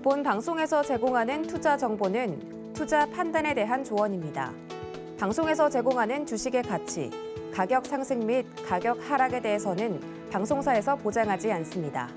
본 방송에서 제공하는 투자 정보는 투자 판단에 대한 조언입니다. 방송에서 제공하는 주식의 가치, 가격 상승 및 가격 하락에 대해서는 방송사에서 보장하지 않습니다.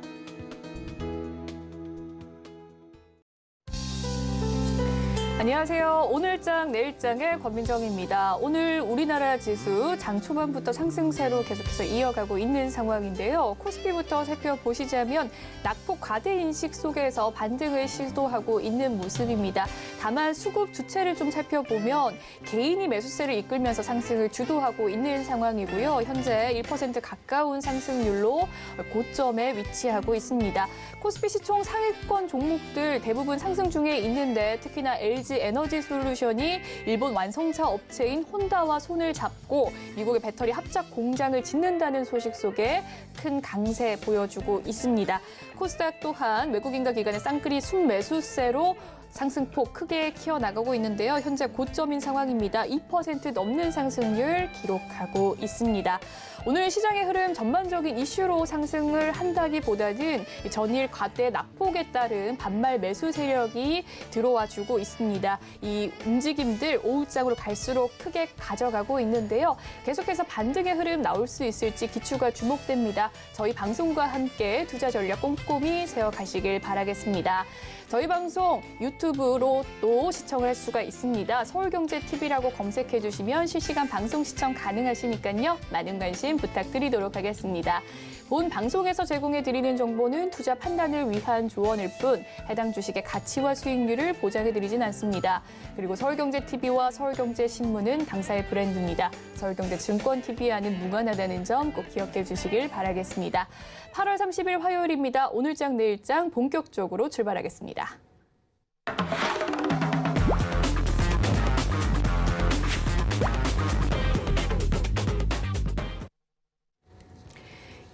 안녕하세요. 오늘장 내일장의 권민정입니다. 오늘 우리나라 지수 장 초반부터 상승세로 계속해서 이어가고 있는 상황인데요. 코스피부터 살펴보시자면 낙폭 과대 인식 속에서 반등을 시도하고 있는 모습입니다. 다만 수급 주체를 좀 살펴보면 개인이 매수세를 이끌면서 상승을 주도하고 있는 상황이고요. 현재 1% 가까운 상승률로 고점에 위치하고 있습니다. 코스피 시총 상위권 종목들 대부분 상승 중에 있는데 특히나 LG 에너지 솔루션이 일본 완성차 업체인 혼다와 손을 잡고 미국의 배터리 합작 공장을 짓는다는 소식 속에 큰 강세 보여주고 있습니다. 코스닥 또한 외국인과 기관의 쌍끌이 순매수세로 상승폭 크게 키워나가고 있는데요. 현재 고점인 상황입니다. 2% 넘는 상승률 기록하고 있습니다. 오늘 시장의 흐름 전반적인 이슈로 상승을 한다기보다는 전일 과대 낙폭에 따른 반발 매수 세력이 들어와주고 있습니다. 이 움직임들 오후장으로 갈수록 크게 가져가고 있는데요. 계속해서 반등의 흐름 나올 수 있을지 기추가 주목됩니다. 저희 방송과 함께 투자 전략 꼼꼼히 세워가시길 바라겠습니다. 저희 방송 유튜브로 또 시청을 할 수가 있습니다. 서울경제TV라고 검색해 주시면 실시간 방송 시청 가능하시니까요. 많은 관심 부탁드리도록 하겠습니다. 본 방송에서 제공해 드리는 정보는 투자 판단을 위한 조언일 뿐 해당 주식의 가치와 수익률을 보장해 드리진 않습니다. 그리고 서울경제TV와 서울경제신문은 당사의 브랜드입니다. 서울경제증권TV와는 무관하다는 점 꼭 기억해 주시길 바라겠습니다. 8월 30일 화요일입니다. 오늘장 내일장 본격적으로 출발하겠습니다.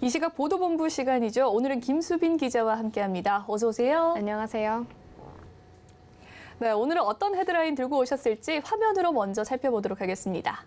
이 시각 보도본부 시간이죠. 오늘은 김수빈 기자와 함께합니다. 어서 오세요. 안녕하세요. 네, 오늘은 어떤 헤드라인 들고 오셨을지 화면으로 먼저 살펴보도록 하겠습니다.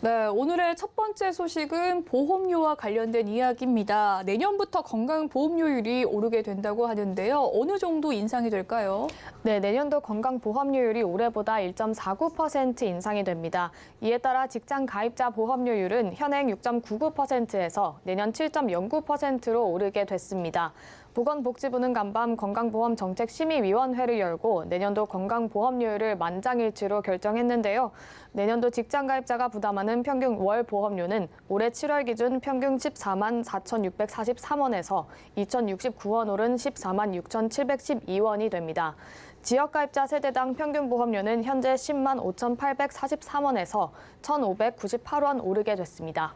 네, 오늘의 첫 번째 소식은 보험료와 관련된 이야기입니다. 내년부터 건강보험료율이 오르게 된다고 하는데요. 어느 정도 인상이 될까요? 네, 내년도 건강보험료율이 올해보다 1.49% 인상이 됩니다. 이에 따라 직장 가입자 보험료율은 현행 6.99%에서 내년 7.09%로 오르게 됐습니다. 보건복지부는 간밤 건강보험정책심의위원회를 열고 내년도 건강보험료율을 만장일치로 결정했는데요. 내년도 직장가입자가 부담하는 평균 월 보험료는 올해 7월 기준 평균 14만 4,643원에서 2,069원 오른 14만 6,712원이 됩니다. 지역가입자 세대당 평균 보험료는 현재 10만 5,843원에서 1,598원 오르게 됐습니다.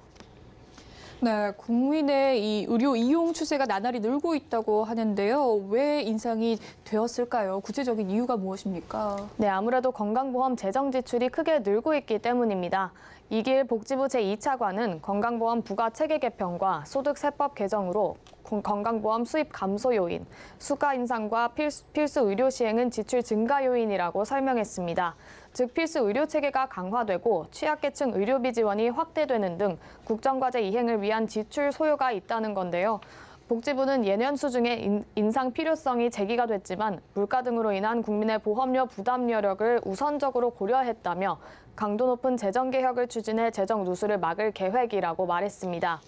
네, 국민의 이 의료 이용 추세가 나날이 늘고 있다고 하는데요. 왜 인상이 되었을까요? 구체적인 이유가 무엇입니까? 네, 아무래도 건강보험 재정 지출이 크게 늘고 있기 때문입니다. 이길 복지부 제2차관은 건강보험 부가 체계 개편과 소득세법 개정으로 건강보험 수입 감소 요인, 수가 인상과 필수 의료 시행은 지출 증가 요인이라고 설명했습니다. 즉 필수 의료 체계가 강화되고 취약계층 의료비 지원이 확대되는 등 국정과제 이행을 위한 지출 소요가 있다는 건데요. 복지부는 예년 수중에 인상 필요성이 제기가 됐지만 물가 등으로 인한 국민의 보험료 부담 여력을 우선적으로 고려했다며 강도 높은 재정 개혁을 추진해 재정 누수를 막을 계획이라고 말했습니다.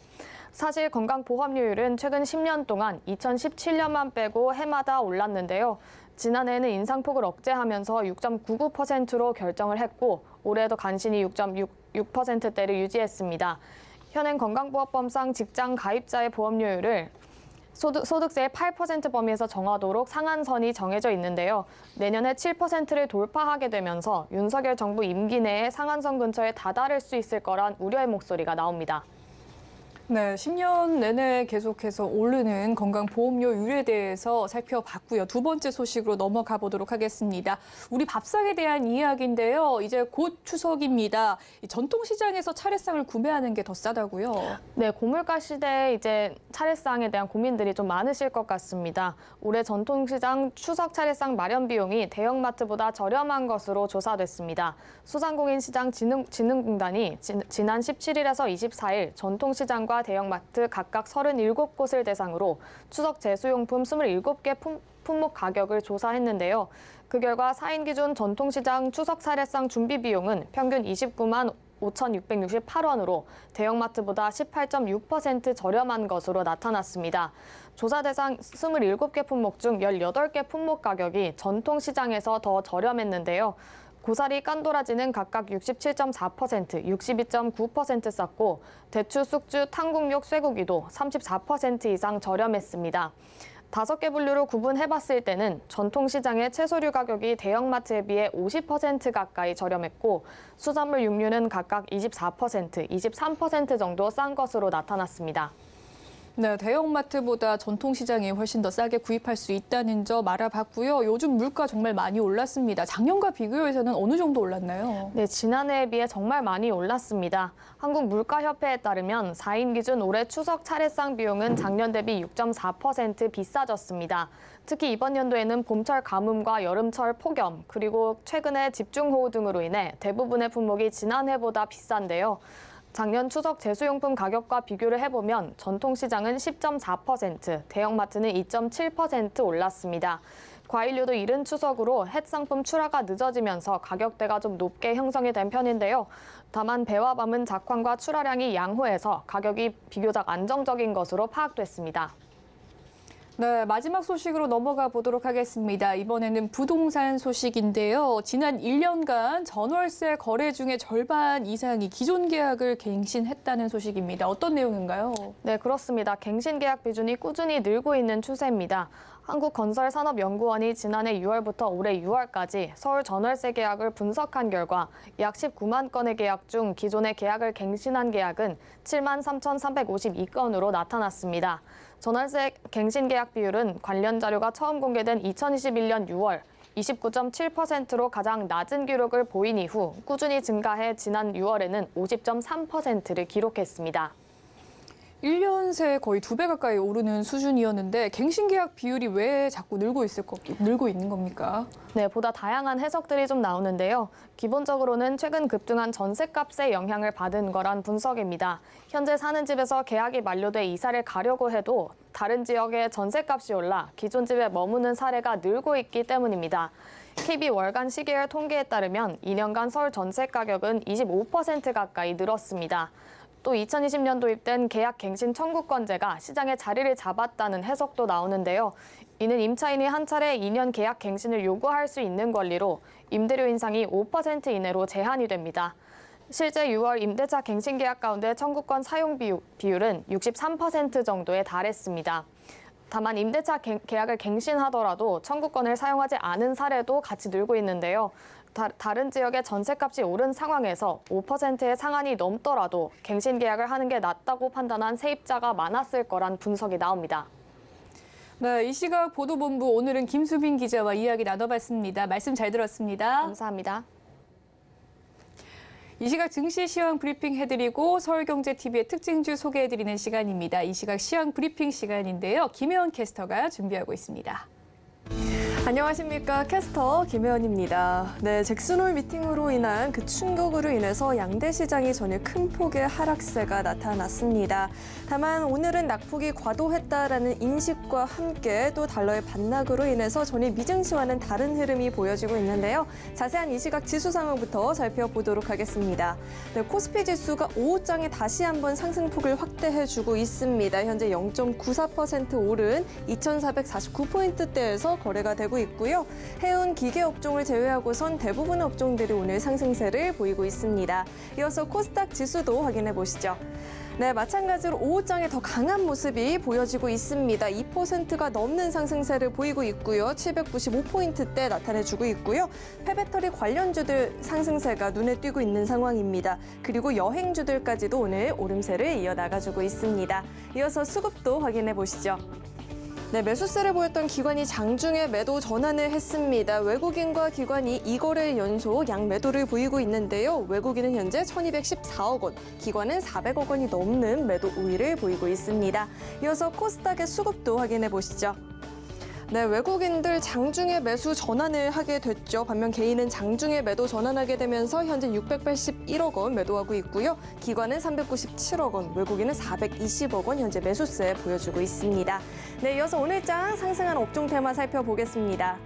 사실 건강보험료율은 최근 10년 동안 2017년만 빼고 해마다 올랐는데요. 지난해에는 인상폭을 억제하면서 6.99%로 결정을 했고 올해도 간신히 6.66%대를 유지했습니다. 현행 건강보험법상 직장 가입자의 보험료율을 소득세의 8% 범위에서 정하도록 상한선이 정해져 있는데요. 내년에 7%를 돌파하게 되면서 윤석열 정부 임기 내에 상한선 근처에 다다를 수 있을 거란 우려의 목소리가 나옵니다. 네, 10년 내내 계속해서 오르는 건강보험료율에 대해서 살펴봤고요. 두 번째 소식으로 넘어가 보도록 하겠습니다. 우리 밥상에 대한 이야기인데요. 이제 곧 추석입니다. 이 전통시장에서 차례상을 구매하는 게 더 싸다고요? 네, 고물가 시대에 이제 차례상에 대한 고민들이 좀 많으실 것 같습니다. 올해 전통시장 추석 차례상 마련 비용이 대형마트보다 저렴한 것으로 조사됐습니다. 소상공인시장진흥공단이 지난 17일에서 24일 전통시장과 대형마트 각각 37곳을 대상으로 추석 제수용품 27개 품목 가격을 조사했는데요. 그 결과 4인 기준 전통시장 추석 차례상 준비 비용은 평균 29만 5,668원으로 대형마트보다 18.6% 저렴한 것으로 나타났습니다. 조사 대상 27개 품목 중 18개 품목 가격이 전통시장에서 더 저렴했는데요. 고사리, 깐도라지는 각각 67.4%, 62.9% 쌌고 대추, 쑥주, 탕국육, 쇠고기도 34% 이상 저렴했습니다. 5개 분류로 구분해봤을 때는 전통시장의 채소류 가격이 대형마트에 비해 50% 가까이 저렴했고 수산물 육류는 각각 24%, 23% 정도 싼 것으로 나타났습니다. 네, 대형마트보다 전통시장이 훨씬 더 싸게 구입할 수 있다는 점 알아봤고요. 요즘 물가 정말 많이 올랐습니다. 작년과 비교해서는 어느 정도 올랐나요? 네, 지난해에 비해 정말 많이 올랐습니다. 한국물가협회에 따르면 4인 기준 올해 추석 차례상 비용은 작년 대비 6.4% 비싸졌습니다. 특히 이번 연도에는 봄철 가뭄과 여름철 폭염, 그리고 최근에 집중호우 등으로 인해 대부분의 품목이 지난해보다 비싼데요. 작년 추석 제수용품 가격과 비교를 해보면 전통시장은 10.4%, 대형마트는 2.7% 올랐습니다. 과일류도 이른 추석으로 햇상품 출하가 늦어지면서 가격대가 좀 높게 형성이 된 편인데요. 다만 배와 밤은 작황과 출하량이 양호해서 가격이 비교적 안정적인 것으로 파악됐습니다. 네, 마지막 소식으로 넘어가 보도록 하겠습니다. 이번에는 부동산 소식인데요. 지난 1년간 전월세 거래 중에 절반 이상이 기존 계약을 갱신했다는 소식입니다. 어떤 내용인가요? 네, 그렇습니다. 갱신 계약 비중이 꾸준히 늘고 있는 추세입니다. 한국건설산업연구원이 지난해 6월부터 올해 6월까지 서울 전월세 계약을 분석한 결과 약 19만 건의 계약 중 기존의 계약을 갱신한 계약은 7만 3,352건으로 나타났습니다. 전월세 갱신 계약 비율은 관련 자료가 처음 공개된 2021년 6월 29.7%로 가장 낮은 기록을 보인 이후 꾸준히 증가해 지난 6월에는 50.3%를 기록했습니다. 1년 새 거의 2배 가까이 오르는 수준이었는데 갱신 계약 비율이 왜 자꾸 늘고 있는 겁니까? 네, 보다 다양한 해석들이 좀 나오는데요. 기본적으로는 최근 급등한 전셋값의 영향을 받은 거란 분석입니다. 현재 사는 집에서 계약이 만료돼 이사를 가려고 해도 다른 지역의 전셋값이 올라 기존 집에 머무는 사례가 늘고 있기 때문입니다. KB 월간 시계열 통계에 따르면 2년간 서울 전세 가격은 25% 가까이 늘었습니다. 또 2020년 도입된 계약 갱신 청구권제가 시장에 자리를 잡았다는 해석도 나오는데요. 이는 임차인이 한 차례 2년 계약 갱신을 요구할 수 있는 권리로 임대료 인상이 5% 이내로 제한이 됩니다. 실제 6월 임대차 갱신 계약 가운데 청구권 사용 비율은 63% 정도에 달했습니다. 다만 임대차 계약을 갱신하더라도 청구권을 사용하지 않은 사례도 같이 늘고 있는데요. 다른 지역의 전셋값이 오른 상황에서 5%의 상한이 넘더라도 갱신 계약을 하는 게 낫다고 판단한 세입자가 많았을 거란 분석이 나옵니다. 네, 이 시각 보도본부 오늘은 김수빈 기자와 이야기 나눠봤습니다. 말씀 잘 들었습니다. 감사합니다. 이 시각 증시 시황 브리핑 해드리고 서울경제TV의 특징주 소개해드리는 시간입니다. 이 시각 시황 브리핑 시간인데요. 김혜원 캐스터가 준비하고 있습니다. 안녕하십니까. 캐스터 김혜원입니다. 네, 잭슨홀 미팅으로 인한 그 충격으로 인해서 양대 시장이 전일 큰 폭의 하락세가 나타났습니다. 다만 오늘은 낙폭이 과도했다라는 인식과 함께 또 달러의 반락으로 인해서 전일 미증시와는 다른 흐름이 보여지고 있는데요. 자세한 이 시각 지수 상황부터 살펴보도록 하겠습니다. 네, 코스피 지수가 5호장에 다시 한번 상승폭을 확대해주고 있습니다. 현재 0.94% 오른 2,449포인트대에서 거래가 되고 있고요. 해운 기계 업종을 제외하고선 대부분의 업종들이 오늘 상승세를 보이고 있습니다. 이어서 코스닥 지수도 확인해 보시죠. 네, 마찬가지로 오후장에 더 강한 모습이 보여지고 있습니다. 2%가 넘는 상승세를 보이고 있고요. 795포인트대 나타내주고 있고요. 폐배터리 관련주들 상승세가 눈에 띄고 있는 상황입니다. 그리고 여행주들까지도 오늘 오름세를 이어나가주고 있습니다. 이어서 수급도 확인해 보시죠. 네, 매수세를 보였던 기관이 장중에 매도 전환을 했습니다. 외국인과 기관이 2거래일 연속 양매도를 보이고 있는데요. 외국인은 현재 1,214억 원, 기관은 400억 원이 넘는 매도 우위를 보이고 있습니다. 이어서 코스닥의 수급도 확인해 보시죠. 네, 외국인들 장중에 매수 전환을 하게 됐죠. 반면 개인은 장중에 매도 전환하게 되면서 현재 681억 원 매도하고 있고요. 기관은 397억 원, 외국인은 420억 원 현재 매수세 보여주고 있습니다. 네, 이어서 오늘장 상승한 업종 테마 살펴보겠습니다.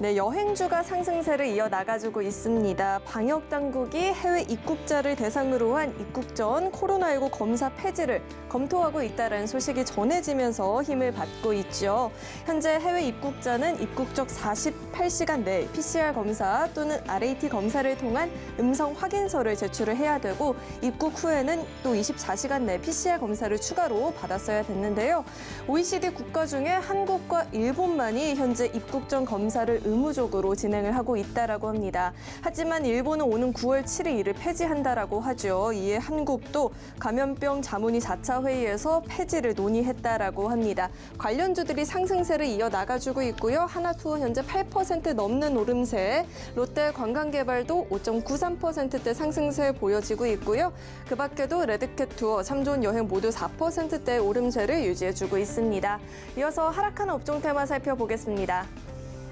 네, 여행주가 상승세를 이어나가주고 있습니다. 방역당국이 해외 입국자를 대상으로 한 입국 전 코로나19 검사 폐지를 검토하고 있다는 소식이 전해지면서 힘을 받고 있죠. 현재 해외 입국자는 입국적 48시간 내에 PCR 검사 또는 RAT 검사를 통한 음성 확인서를 제출을 해야 되고 입국 후에는 또 24시간 내 PCR 검사를 추가로 받았어야 됐는데요. OECD 국가 중에 한국과 일본만이 현재 입국 전 검사를 의무적으로 진행을 하고 있다라고 합니다. 하지만 일본은 오는 9월 7일 이를 폐지한다라고 하죠. 이에 한국도 감염병 자문위 4차 회의에서 폐지를 논의했다라고 합니다. 관련주들이 상승세를 이어나가주고 있고요. 하나투어 현재 8% 넘는 오름세, 롯데관광개발도 5.93%대 상승세 보여지고 있고요. 그 밖에도 레드캣 투어, 3존 여행 모두 4%대 오름세를 유지해주고 있습니다. 이어서 하락하는 업종 테마 살펴보겠습니다.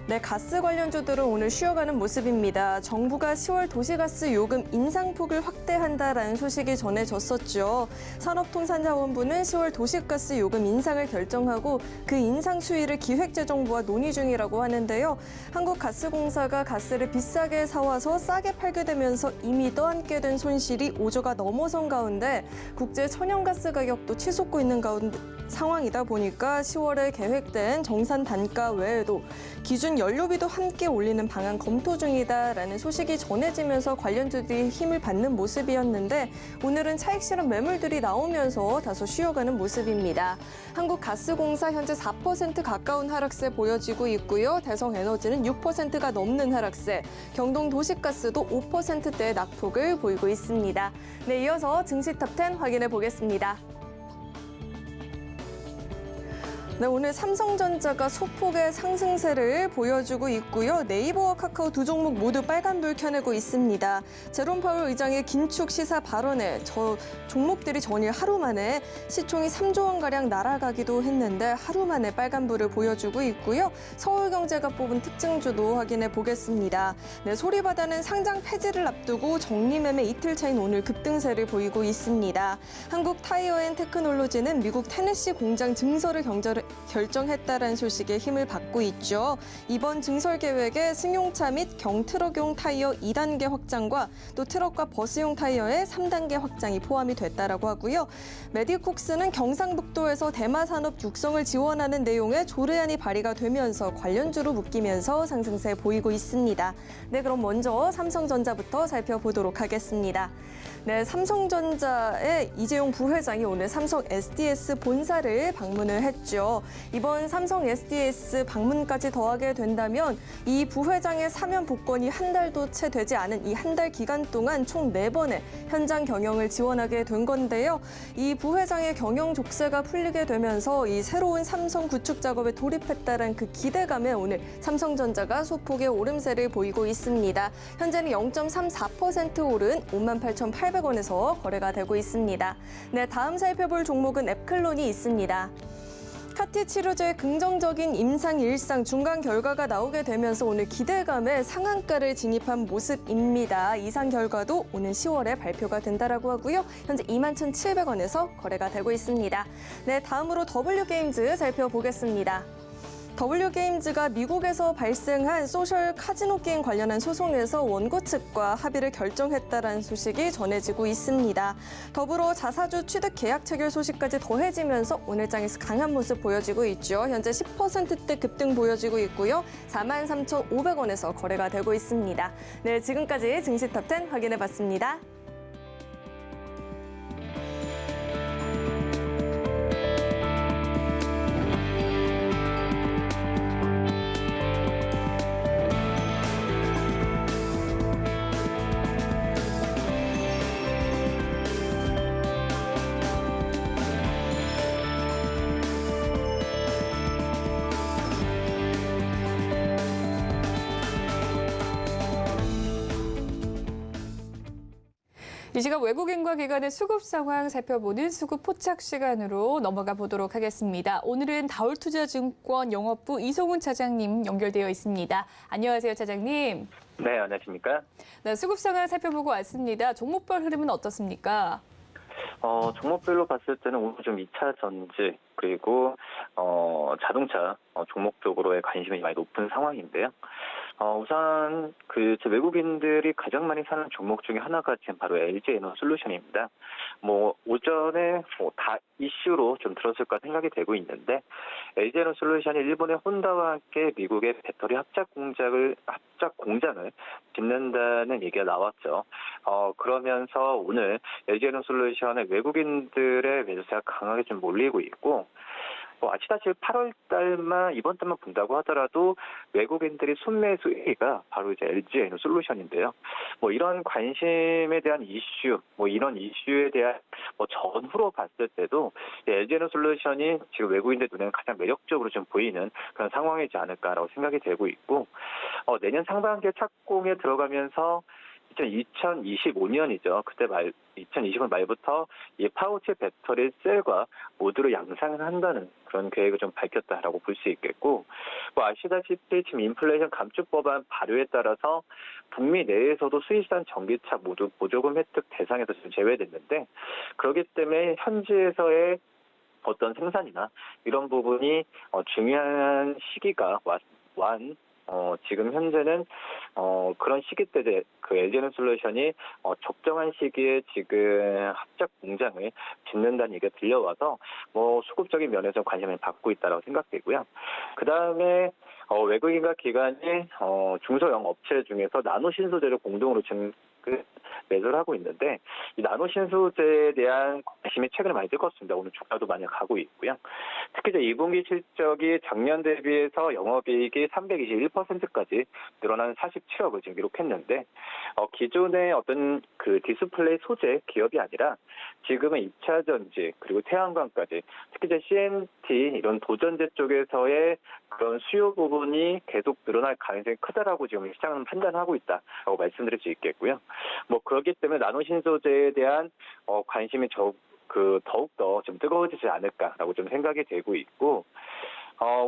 네, 가스 관련주들은 오늘 쉬어가는 모습입니다. 정부가 10월 도시가스 요금 인상폭을 확대한다라는 소식이 전해졌었죠. 산업통상자원부는 10월 도시가스 요금 인상을 결정하고 그 인상 추이를 기획재정부와 논의 중이라고 하는데요. 한국가스공사가 가스를 비싸게 사와서 싸게 팔게 되면서 이미 떠안게 된 손실이 5조가 넘어선 가운데 국제 천연가스 가격도 치솟고 있는 가운데 상황이다 보니까 10월에 계획된 정산 단가 외에도 기준 연료비도 함께 올리는 방안 검토 중이다라는 소식이 전해지면서 관련주들이 힘을 받는 모습이었는데 오늘은 차익 실현 매물들이 나오면서 다소 쉬어가는 모습입니다. 한국가스공사 현재 4% 가까운 하락세 보여지고 있고요. 대성에너지는 6%가 넘는 하락세, 경동도시가스도 5%대의 낙폭을 보이고 있습니다. 네, 이어서 증시 탑10 확인해 보겠습니다. 네, 오늘 삼성전자가 소폭의 상승세를 보여주고 있고요. 네이버와 카카오 두 종목 모두 빨간불 켜내고 있습니다. 제롬 파월 의장의 긴축 시사 발언에 종목들이 전일 하루 만에 시총이 3조 원가량 날아가기도 했는데 하루 만에 빨간불을 보여주고 있고요. 서울경제가 뽑은 특징주도 확인해 보겠습니다. 네, 소리바다는 상장 폐지를 앞두고 정리매매 이틀 차인 오늘 급등세를 보이고 있습니다. 한국타이어앤테크놀로지는 미국 테네시 공장 증설을 결정했다는 소식에 힘을 받고 있죠. 이번 증설 계획에 승용차 및 경트럭용 타이어 2단계 확장과 또 트럭과 버스용 타이어의 3단계 확장이 포함이 됐다라고 하고요. 메디콕스는 경상북도에서 대마 산업 육성을 지원하는 내용의 조례안이 발의가 되면서 관련주로 묶이면서 상승세 보이고 있습니다. 네, 그럼 먼저 삼성전자부터 살펴보도록 하겠습니다. 네, 삼성전자의 이재용 부회장이 오늘 삼성 SDS 본사를 방문을 했죠. 이번 삼성 SDS 방문까지 더하게 된다면 이 부회장의 사면 복권이 한 달도 채 되지 않은 이 한 달 기간 동안 총 4번의 현장 경영을 지원하게 된 건데요. 이 부회장의 경영 족쇄가 풀리게 되면서 이 새로운 삼성 구축 작업에 돌입했다는 그 기대감에 오늘 삼성전자가 소폭의 오름세를 보이고 있습니다. 현재는 0.34% 오른 58,800원에서 거래가 되고 있습니다. 네, 다음 살펴볼 종목은 앱클론이 있습니다. 카티 치료제의 긍정적인 임상 1상 중간 결과가 나오게 되면서 오늘 기대감에 상한가를 진입한 모습입니다. 이상 결과도 오는 10월에 발표가 된다라고 하고요. 현재 21,700원에서 거래가 되고 있습니다. 네, 다음으로 W게임즈 살펴보겠습니다. W게임즈가 미국에서 발생한 소셜 카지노 게임 관련한 소송에서 원고 측과 합의를 결정했다는 소식이 전해지고 있습니다. 더불어 자사주 취득 계약 체결 소식까지 더해지면서 오늘장에서 강한 모습 보여지고 있죠. 현재 10%대 급등 보여지고 있고요. 43,500원에서 거래가 되고 있습니다. 네, 지금까지 증시탑10 확인해봤습니다. 이 시각 외국인과 기관의 수급 상황 살펴보는 수급 포착 시간으로 넘어가 보도록 하겠습니다. 오늘은 다올투자증권 영업부 이송훈 차장님 연결되어 있습니다. 안녕하세요, 차장님. 네, 안녕하십니까? 네, 수급 상황 살펴보고 왔습니다. 종목별 흐름은 어떻습니까? 종목별로 봤을 때는 오늘 좀 2차 전지 그리고 자동차 종목 쪽으로의 관심이 많이 높은 상황인데요. 우선 제 외국인들이 가장 많이 사는 종목 중에 하나가 지금 바로 LG 에너솔루션입니다. 오전에 다 이슈로 좀 들었을까 생각이 되고 있는데 LG 에너솔루션이 일본의 혼다와 함께 미국의 배터리 합작 공장을 짓는다는 얘기가 나왔죠. 그러면서 오늘 LG 에너솔루션의 외국인들의 매수세가 강하게 좀 몰리고 있고. 아시다시피 8월 달만 이번 달만 본다고 하더라도 외국인들이 순매수 1위가 바로 이제 LG 에너솔루션인데요. 이런 관심에 대한 이슈, 이런 이슈에 대한 전후로 봤을 때도 LG 에너솔루션이 지금 외국인들 눈에는 가장 매력적으로 좀 보이는 그런 상황이지 않을까라고 생각이 되고 있고, 내년 상반기에 착공에 들어가면서 2025년이죠. 2025년 말부터 이 파우치 배터리 셀과 모두를 양산을 한다는 그런 계획을 좀 밝혔다라고 볼 수 있겠고, 아시다시피 지금 인플레이션 감축 법안 발효에 따라서 북미 내에서도 수입산 전기차 모두 보조금 혜택 대상에서 지금 제외됐는데, 그렇기 때문에 현지에서의 어떤 생산이나 이런 부분이 중요한 시기가 지금 현재는 그런 시기 때 그 LG에너솔루션이 적정한 시기에 지금 합작 공장을 짓는다는 얘기가 들려와서 수급적인 면에서 관심을 받고 있다고 생각되고요. 그 다음에 외국인과 기관이 중소형 업체 중에서 나노신소재를 공동으로 지금 매수를 하고 있는데, 이 나노신소재에 대한 관심이 최근에 많이 뜨겁습니다. 오늘 주가도 많이 가고 있고요. 특히 이제 2분기 실적이 작년 대비해서 영업이익이 321%까지 늘어난 47억을 지금 기록했는데, 기존의 어떤 그 디스플레이 소재 기업이 아니라 지금은 2차 전지 그리고 태양광까지 특히 이제 CMT 이런 도전제 쪽에서의 그런 수요 부분이 계속 늘어날 가능성이 크다라고 지금 시장은 판단하고 있다라고 말씀드릴 수 있겠고요. 그렇기 때문에 나노신소재에 대한 관심이 더욱더 좀 뜨거워지지 않을까라고 좀 생각이 되고 있고,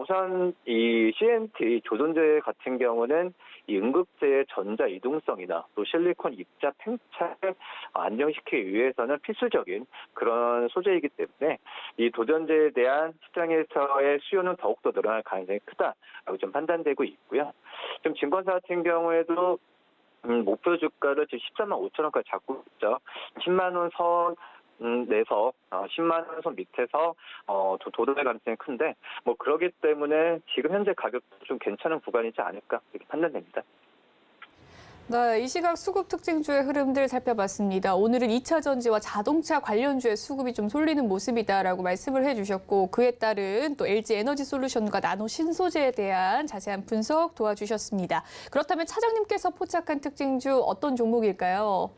우선 이 CMT 조선제 같은 경우는 이 응급제의 전자 이동성이나 또 실리콘 입자 팽창을 안정시키기 위해서는 필수적인 그런 소재이기 때문에 이 도전제에 대한 시장에서의 수요는 더욱더 늘어날 가능성이 크다라고 좀 판단되고 있고요. 좀 증권사 같은 경우에도 목표 주가를 지금 13만 5천 원까지 잡고 있죠. 10만 원 선 내서 10만 원 선 밑에서 도달할 가능성이 큰데 그렇기 때문에 지금 현재 가격도 좀 괜찮은 구간이지 않을까 이렇게 판단됩니다. 네, 이 시각 수급 특징주의 흐름들 살펴봤습니다. 오늘은 2차 전지와 자동차 관련주의 수급이 좀 쏠리는 모습이다라고 말씀을 해주셨고, 그에 따른 또 LG 에너지 솔루션과 나노 신소재에 대한 자세한 분석 도와주셨습니다. 그렇다면 차장님께서 포착한 특징주 어떤 종목일까요?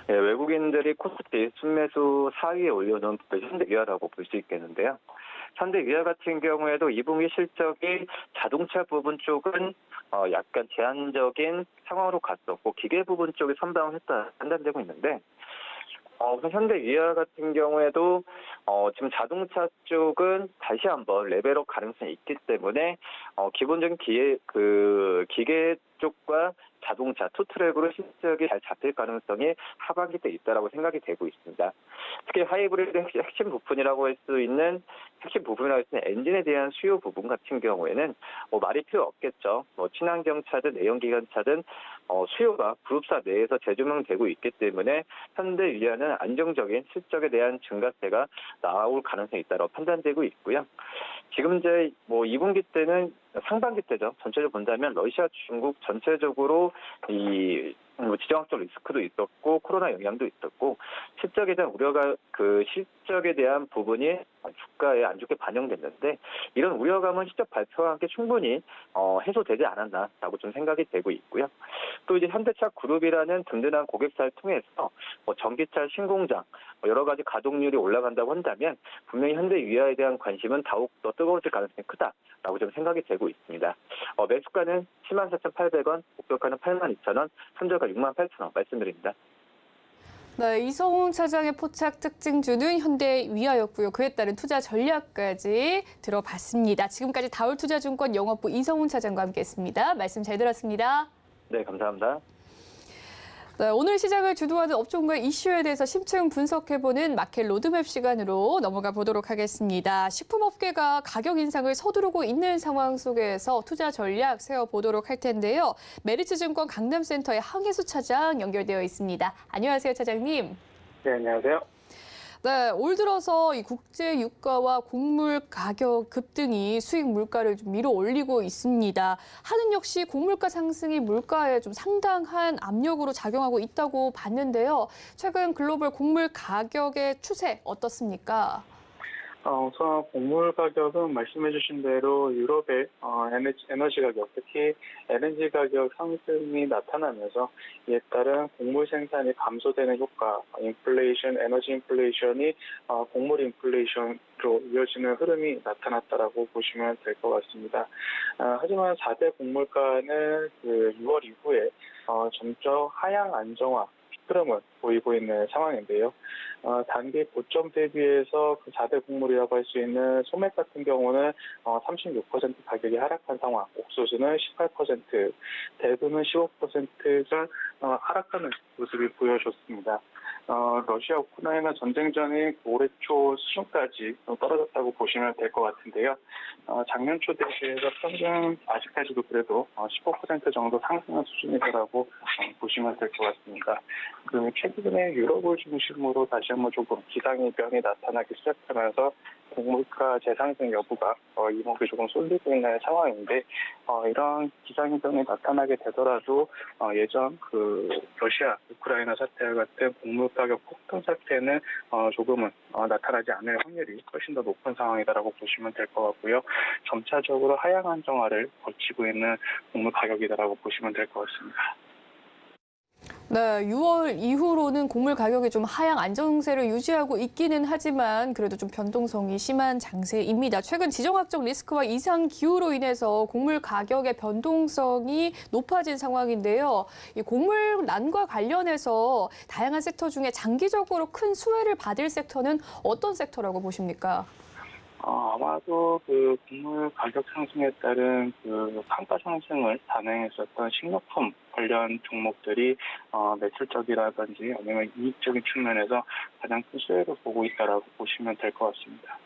네, 외국인들이 코스피 순매수 4위에 올려놓은 현대위아라고 볼 수 있겠는데요. 현대위아 같은 경우에도 2분기 실적이 자동차 부분 쪽은 약간 제한적인 상황으로 갔었고 기계 부분 쪽이 선방을 했다 판단되고 있는데, 우선 현대위아 같은 경우에도 지금 자동차 쪽은 다시 한번 레벨업 가능성이 있기 때문에 기본적인 기계 쪽과 자동차 투트랙으로 실적이 잘 잡힐 가능성이 하반기 때 있다라고 생각이 되고 있습니다. 특히 하이브리드 핵심 부품이라고 할 수 있는 엔진에 대한 수요 부분 같은 경우에는 말이 필요 없겠죠. 친환경차든 내연기관차든 수요가 그룹사 내에서 재조명되고 있기 때문에 현대위아는 안정적인 실적에 대한 증가세가 나올 가능성이 있다고 판단되고 있고요. 지금 이제 2분기 때는 상반기 때죠. 전체적으로 본다면 러시아, 중국 전체적으로 이 지정학적 리스크도 있었고 코로나 영향도 있었고 실적에 대한 우려가 실적에 대한 부분이 주가에 안 좋게 반영됐는데, 이런 우려감은 실적 발표와 함께 충분히 해소되지 않았나라고 좀 생각이 되고 있고요. 또 이제 현대차 그룹이라는 든든한 고객사를 통해서 전기차 신공장 여러 가지 가동률이 올라간다고 한다면 분명히 현대위아에 대한 관심은 더욱더 뜨거워질 가능성이 크다라고 좀 생각이 되고 있습니다. 매수가는 104,800원, 목표가는 82,000원, 손절가 68,000원 말씀드립니다. 네, 이성훈 차장의 포착 특징주는 현대 위아였고요. 그에 따른 투자 전략까지 들어봤습니다. 지금까지 다올투자증권 영업부 이성훈 차장과 함께했습니다. 말씀 잘 들었습니다. 네, 감사합니다. 네, 오늘 시장을 주도하는 업종과 이슈에 대해서 심층 분석해보는 마켓 로드맵 시간으로 넘어가 보도록 하겠습니다. 식품업계가 가격 인상을 서두르고 있는 상황 속에서 투자 전략 세워보도록 할 텐데요. 메리츠증권 강남센터의 항혜수 차장 연결되어 있습니다. 안녕하세요, 차장님. 네, 안녕하세요. 네, 올 들어서 이 국제 유가와 곡물 가격 급등이 수익 물가를 좀 밀어 올리고 있습니다. 한은 역시 곡물가 상승이 물가에 좀 상당한 압력으로 작용하고 있다고 봤는데요. 최근 글로벌 곡물 가격의 추세 어떻습니까? 우선 곡물 가격은 말씀해주신 대로 유럽의 에너지 가격, 특히 LNG 가격 상승이 나타나면서 이에 따른 곡물 생산이 감소되는 효과, 인플레이션, 에너지 인플레이션이 곡물 인플레이션으로 이어지는 흐름이 나타났다라고 보시면 될 것 같습니다. 하지만 4대 곡물가는 6월 이후에 점점 하향 안정화 흐름을 보이고 있는 상황인데요. 단기 고점 대비해서 그 4대 곡물이라고 할 수 있는 소맥 같은 경우는 36% 가격이 하락한 상황, 옥수수는 18%, 대두는 15%가 하락하는 모습이 보여졌습니다. 러시아 우크라이나 전쟁 전인 올해 초 수준까지 떨어졌다고 보시면 될 것 같은데요. 작년 초 대비해서 평균 아직까지도 그래도 15% 정도 상승한 수준이라고 보시면 될 것 같습니다. 그 최근에 유럽을 중심으로 다시 한번 조금 기상이변이 나타나기 시작하면서 곡물가 재상승 여부가 이목이 조금 쏠리고 있는 상황인데 이런 기상이변이 나타나게 되더라도 예전 러시아 우크라이나 사태와 같은 곡물 가격 폭등 사태는 조금은 나타나지 않을 확률이 훨씬 더 높은 상황이다라고 보시면 될 것 같고요. 점차적으로 하향 안정화를 거치고 있는 곡물 가격이다라고 보시면 될 것 같습니다. 네, 6월 이후로는 곡물 가격이 좀 하향 안정세를 유지하고 있기는 하지만 그래도 좀 변동성이 심한 장세입니다. 최근 지정학적 리스크와 이상 기후로 인해서 곡물 가격의 변동성이 높아진 상황인데요. 이 곡물난과 관련해서 다양한 섹터 중에 장기적으로 큰 수혜를 받을 섹터는 어떤 섹터라고 보십니까? 아마도 곡물 가격 상승에 따른 판가 상승을 단행했었던 식료품 관련 종목들이 매출적이라든지 아니면 이익적인 측면에서 가장 큰 수혜를 보고 있다라고 보시면 될 것 같습니다.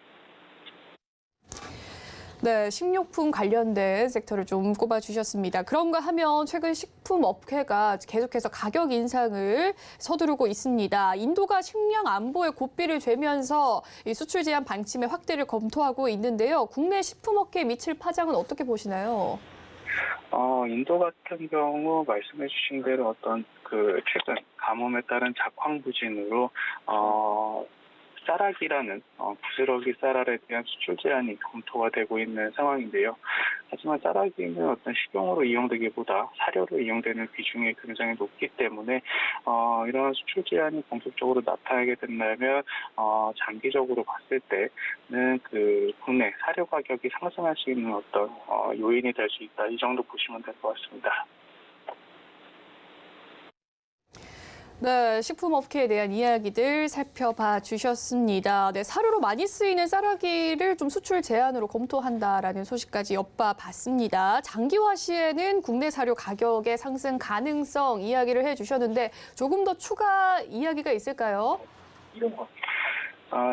네, 식료품 관련된 섹터를 좀 꼽아주셨습니다. 그런가 하면 최근 식품 업계가 계속해서 가격 인상을 서두르고 있습니다. 인도가 식량 안보에 고삐를 죄면서 이 수출 제한 방침의 확대를 검토하고 있는데요. 국내 식품 업계에 미칠 파장은 어떻게 보시나요? 인도 같은 경우 말씀해 주신 대로 최근 가뭄에 따른 작황 부진으로 쌀아기라는 부스러기 쌀알에 대한 수출 제한이 검토가 되고 있는 상황인데요. 하지만 쌀아기는 식용으로 이용되기보다 사료로 이용되는 비중이 굉장히 높기 때문에 이런 수출 제한이 본격적으로 나타나게 된다면 장기적으로 봤을 때는 국내 사료 가격이 상승할 수 있는 요인이 될 수 있다. 이 정도 보시면 될 것 같습니다. 네, 식품업계에 대한 이야기들 살펴봐 주셨습니다. 네, 사료로 많이 쓰이는 쌀아기를 좀 수출 제한으로 검토한다라는 소식까지 엿봐봤습니다. 장기화 시에는 국내 사료 가격의 상승 가능성 이야기를 해주셨는데 조금 더 추가 이야기가 있을까요?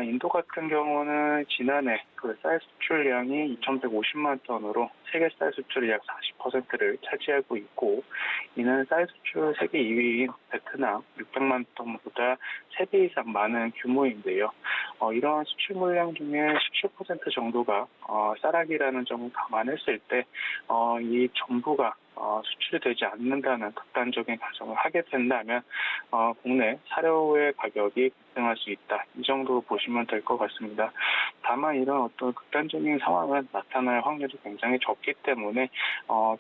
인도 같은 경우는 지난해 쌀 수출량이 2,150만 톤으로 세계 쌀 수출의 약 40%를 차지하고 있고, 이는 쌀 수출 세계 2위인 베트남 600만 톤보다 3배 이상 많은 규모인데요. 이러한 수출 물량 중에 17% 정도가 쌀아기라는 점을 감안했을 때 이 전부가 수출이 되지 않는다는 극단적인 가정을 하게 된다면 국내 사료의 가격이 급등할 수 있다. 이 정도로 보시면 될 것 같습니다. 다만 이런 극단적인 상황은 나타날 확률이 굉장히 적기 때문에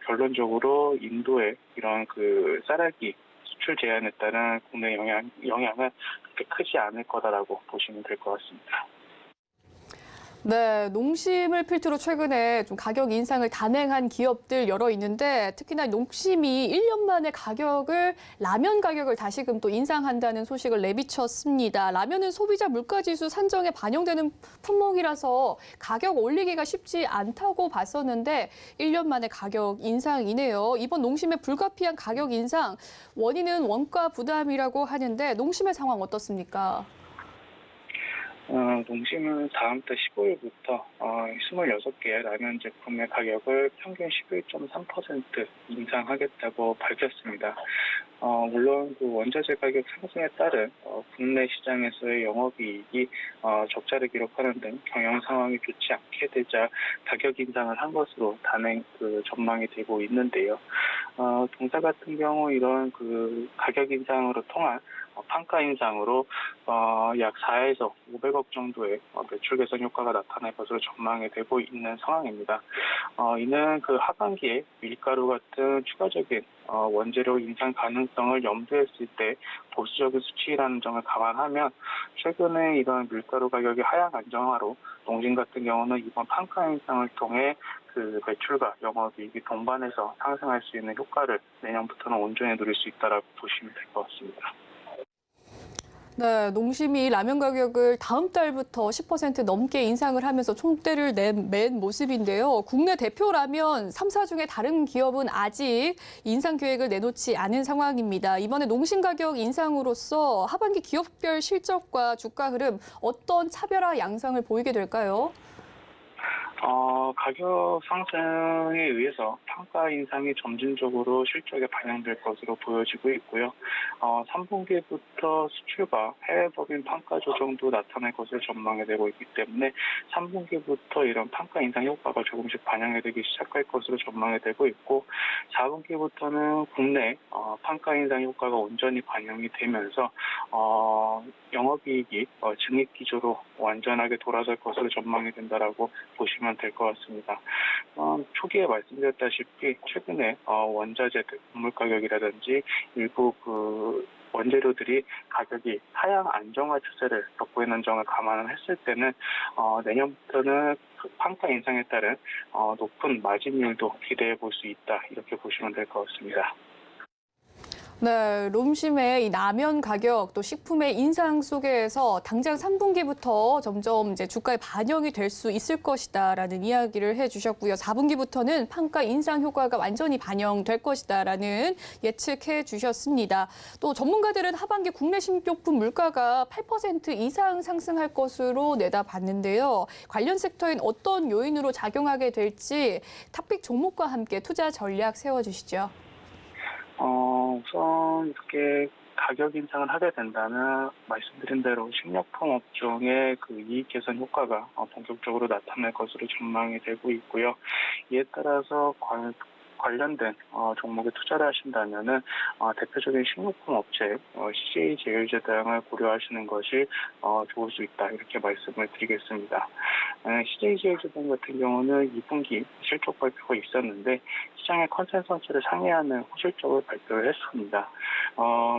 결론적으로 인도의 이런 쌀아기 수출 제한에 따른 국내 영향은 그렇게 크지 않을 거다라고 보시면 될 것 같습니다. 네, 농심을 필두로 최근에 좀 가격 인상을 단행한 기업들 여러 있는데 특히나 농심이 1년 만에 라면 가격을 다시금 또 인상한다는 소식을 내비쳤습니다. 라면은 소비자 물가지수 산정에 반영되는 품목이라서 가격 올리기가 쉽지 않다고 봤었는데 1년 만에 가격 인상이네요. 이번 농심의 불가피한 가격 인상 원인은 원가 부담이라고 하는데 농심의 상황 어떻습니까? 농심은 다음 달 15일부터 26개의 라면 제품의 가격을 평균 11.3% 인상하겠다고 밝혔습니다. 물론 그 원자재 가격 상승에 따른 국내 시장에서의 영업이익이 적자를 기록하는 등 경영 상황이 좋지 않게 되자 가격 인상을 한 것으로 단행 전망이 되고 있는데요. 동사 같은 경우 이런 가격 인상으로 통한 판가 인상으로 약 4에서 500억 정도의 매출 개선 효과가 나타날 것으로 전망이 되고 있는 상황입니다. 이는 하반기에 밀가루 같은 추가적인 원재료 인상 가능성을 염두에 했을 때 보수적인 수치라는 점을 감안하면 최근에 이런 밀가루 가격의 하향 안정화로 농심 같은 경우는 이번 판가 인상을 통해 매출과 영업이익이 동반해서 상승할 수 있는 효과를 내년부터는 온전히 누릴 수 있다라고 보시면 될 것 같습니다. 네, 농심이 라면 가격을 다음 달부터 10% 넘게 인상을 하면서 총대를 맨 모습인데요. 국내 대표 라면 3사 중에 다른 기업은 아직 인상 계획을 내놓지 않은 상황입니다. 이번에 농심 가격 인상으로서 하반기 기업별 실적과 주가 흐름 어떤 차별화 양상을 보이게 될까요? 가격 상승에 의해서 판가 인상이 점진적으로 실적에 반영될 것으로 보여지고 있고요. 3분기부터 수출과 해외 법인 판가 조정도 나타날 것으로 전망이 되고 있기 때문에 3분기부터 이런 판가 인상 효과가 조금씩 반영이 되기 시작할 것으로 전망이 되고 있고 4분기부터는 국내 판가 인상 효과가 온전히 반영이 되면서 영업이익이 증액 기조로 완전하게 돌아설 것으로 전망이 된다라고 보시면 될 것 같습니다. 초기에 말씀드렸다시피 최근에 원자재 곡물 가격이라든지 일부 원재료들이 가격이 하향 안정화 추세를 겪고 있는 점을 감안을 했을 때는 내년부터는 판가 인상에 따른 높은 마진율도 기대해 볼 수 있다 이렇게 보시면 될 것 같습니다. 네, 농심의 이 라면 가격 또 식품의 인상 속에서 당장 3분기부터 점점 이제 주가에 반영이 될 수 있을 것이다라는 이야기를 해주셨고요. 4분기부터는 판가 인상 효과가 완전히 반영될 것이다라는 예측해 주셨습니다. 또 전문가들은 하반기 국내 식료품 물가가 8% 이상 상승할 것으로 내다봤는데요. 관련 섹터엔 어떤 요인으로 작용하게 될지 탑픽 종목과 함께 투자 전략 세워주시죠. 우선 이렇게 가격 인상을 하게 된다면 말씀드린 대로 식료품 업종의 이익 개선 효과가 본격적으로 나타날 것으로 전망이 되고 있고요. 이에 따라서 관련된 종목에 투자를 하신다면은 대표적인 식료품 업체 CJ 제일제당을 고려하시는 것이 좋을 수 있다 이렇게 말씀을 드리겠습니다. CJ 제일제당 같은 경우는 2분기 실적 발표가 있었는데 시장의 컨센서스를 상회하는 호실적을 발표를 했습니다.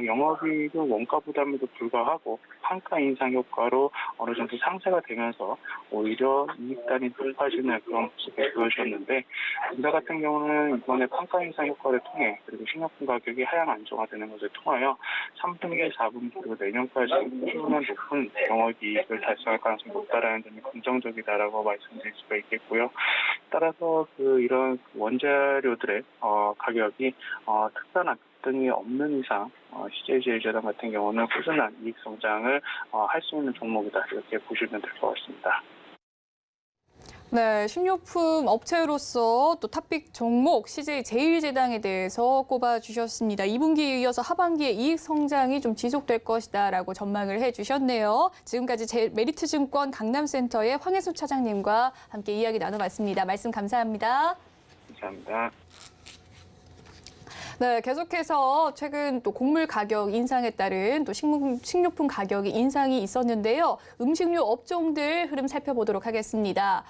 영업이익은 원가 부담에도 불구하고 판가 인상 효과로 어느 정도 상쇄가 되면서 오히려 이익단이 높아지는 그런 모습을 보여주셨는데 인사 같은 경우는 이번에 판가 인상 효과를 통해 그리고 식료품 가격이 하향 안정화되는 것을 통하여 3분기, 4분기로 내년까지 꾸준한 높은 영업이익을 달성할 가능성이 높다라는 점이 긍정적이다라고 말씀드릴 수가 있겠고요. 따라서 이런 원재료들의 가격이 특별한 등이 없는 이상 CJ제일제당 같은 경우는 꾸준한 이익 성장을 할 수 있는 종목이다 이렇게 보시면 될 것 같습니다. 네, 식료품 업체로서 또 탑픽 종목 CJ 제일제당에 대해서 꼽아주셨습니다. 2분기에 이어서 하반기에 이익 성장이 좀 지속될 것이다라고 전망을 해주셨네요. 지금까지 메리트증권 강남센터의 황혜수 차장님과 함께 이야기 나눠봤습니다. 말씀 감사합니다. 감사합니다. 네, 계속해서 최근 또 곡물 가격 인상에 따른 또 식료품 가격이 인상이 있었는데요. 음식료 업종들 흐름 살펴보도록 하겠습니다.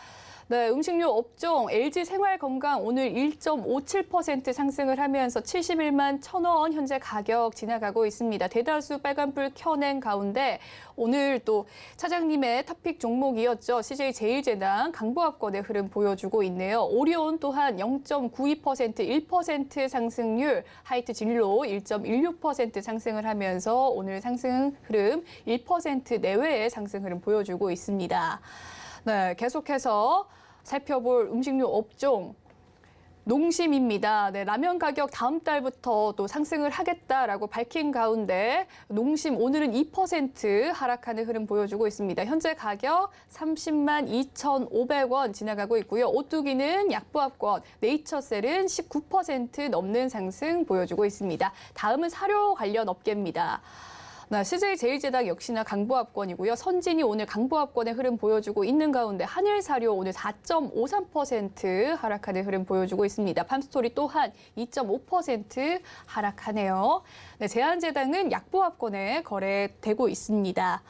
네, 음식료 업종 LG 생활건강 오늘 1.57% 상승을 하면서 71만 1,000원 현재 가격 지나가고 있습니다. 대다수 빨간불 켜낸 가운데 오늘 또 차장님의 탑픽 종목이었죠. CJ제일제당 강보합권의 흐름 보여주고 있네요. 오리온 또한 0.92% 1% 상승률, 하이트 진로 1.16% 상승을 하면서 오늘 상승 흐름 1% 내외의 상승 흐름 보여주고 있습니다. 네, 계속해서 살펴볼 음식료 업종 농심입니다. 네, 라면 가격 다음 달부터 또 상승을 하겠다라고 밝힌 가운데 농심 오늘은 2% 하락하는 흐름 보여주고 있습니다. 현재 가격 30만 2,500원 지나가고 있고요. 오뚜기는 약보합권, 네이처셀은 19% 넘는 상승 보여주고 있습니다. 다음은 사료 관련 업계입니다. CJ제일제당 역시나 강보합권이고요. 선진이 오늘 강보합권의 흐름 보여주고 있는 가운데 한일사료 오늘 4.53% 하락하는 흐름 보여주고 있습니다. 팜스토리 또한 2.5% 하락하네요. 네, 제한제당은 약보합권에 거래되고 있습니다.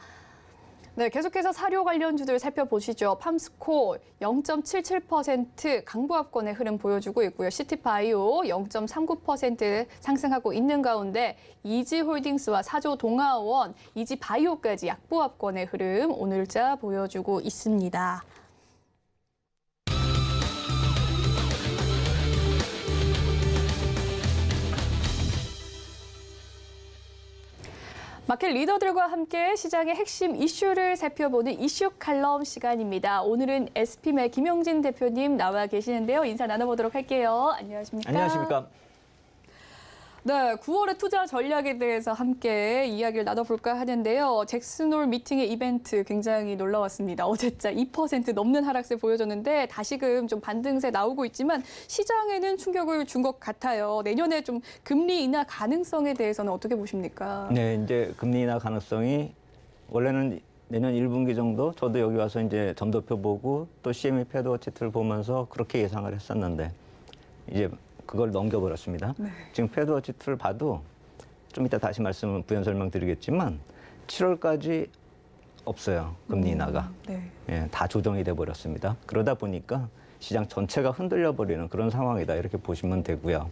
네, 계속해서 사료 관련주들 살펴보시죠. 팜스코 0.77% 강보합권의 흐름 보여주고 있고요. 시티바이오 0.39% 상승하고 있는 가운데 이지홀딩스와 사조동아원, 이지바이오까지 약보합권의 흐름 오늘자 보여주고 있습니다. 마켓 리더들과 함께 시장의 핵심 이슈를 살펴보는 이슈 칼럼 시간입니다. 오늘은 SPM의 김용진 대표님 나와 계시는데요. 인사 나눠보도록 할게요. 안녕하십니까? 안녕하십니까? 네, 9월의 투자 전략에 대해서 함께 이야기를 나눠볼까 하는데요. 잭슨홀 미팅의 이벤트 굉장히 놀라웠습니다. 어제자 2% 넘는 하락세 보여줬는데 다시금 좀 반등세 나오고 있지만 시장에는 충격을 준 것 같아요. 내년에 좀 금리 인하 가능성에 대해서는 어떻게 보십니까? 네, 이제 금리 인하 가능성이 원래는 내년 1분기 정도 저도 여기 와서 이제 점도표 보고 또 CME 패드워치 툴 보면서 그렇게 예상을 했었는데 이제 그걸 넘겨버렸습니다. 네. 지금 패드워치 툴 봐도 좀 이따 다시 부연 설명드리겠지만 7월까지 없어요. 금리 인하가. 네. 예, 다 조정이 돼버렸습니다. 그러다 보니까 시장 전체가 흔들려버리는 그런 상황이다 이렇게 보시면 되고요.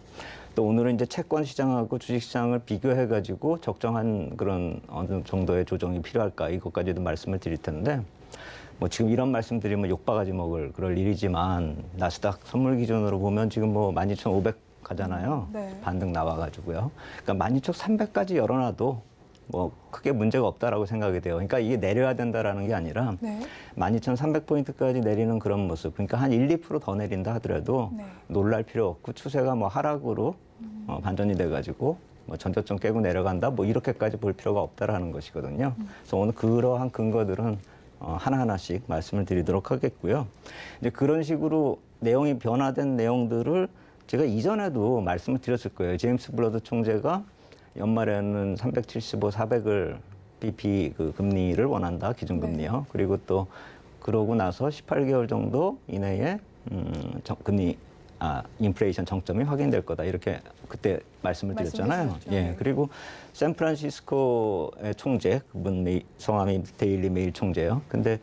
또 오늘은 이제 채권 시장하고 주식 시장을 비교해가지고 적정한 그런 어느 정도의 조정이 필요할까 이것까지도 말씀을 드릴 텐데 뭐 지금 이런 말씀드리면 욕바가지 먹을 그럴 일이지만 나스닥 선물 기준으로 보면 지금 뭐 12,500 가잖아요. 네. 반등 나와가지고요. 그러니까 12,300까지 열어놔도 뭐 크게 문제가 없다라고 생각이 돼요. 그러니까 이게 내려야 된다라는 게 아니라 네. 12,300포인트까지 내리는 그런 모습. 그러니까 한 1, 2% 더 내린다 하더라도 네. 놀랄 필요 없고 추세가 뭐 하락으로 반전이 돼가지고 뭐 전저점 깨고 내려간다 뭐 이렇게까지 볼 필요가 없다라는 것이거든요. 그래서 오늘 그러한 근거들은 하나하나씩 말씀을 드리도록 하겠고요. 이제 그런 식으로 내용이 변화된 내용들을 제가 이전에도 말씀을 드렸을 거예요. 제임스 블러드 총재가 연말에는 375, 400을 BP 그 금리를 원한다, 기준금리요. 네. 그리고 또 그러고 나서 18개월 정도 이내에 인플레이션 정점이 확인될 거다. 이렇게 그때 말씀을 드렸잖아요. 예. 그리고 샌프란시스코의 총재, 그분 성함이 데일리 메일 총재예요. 근데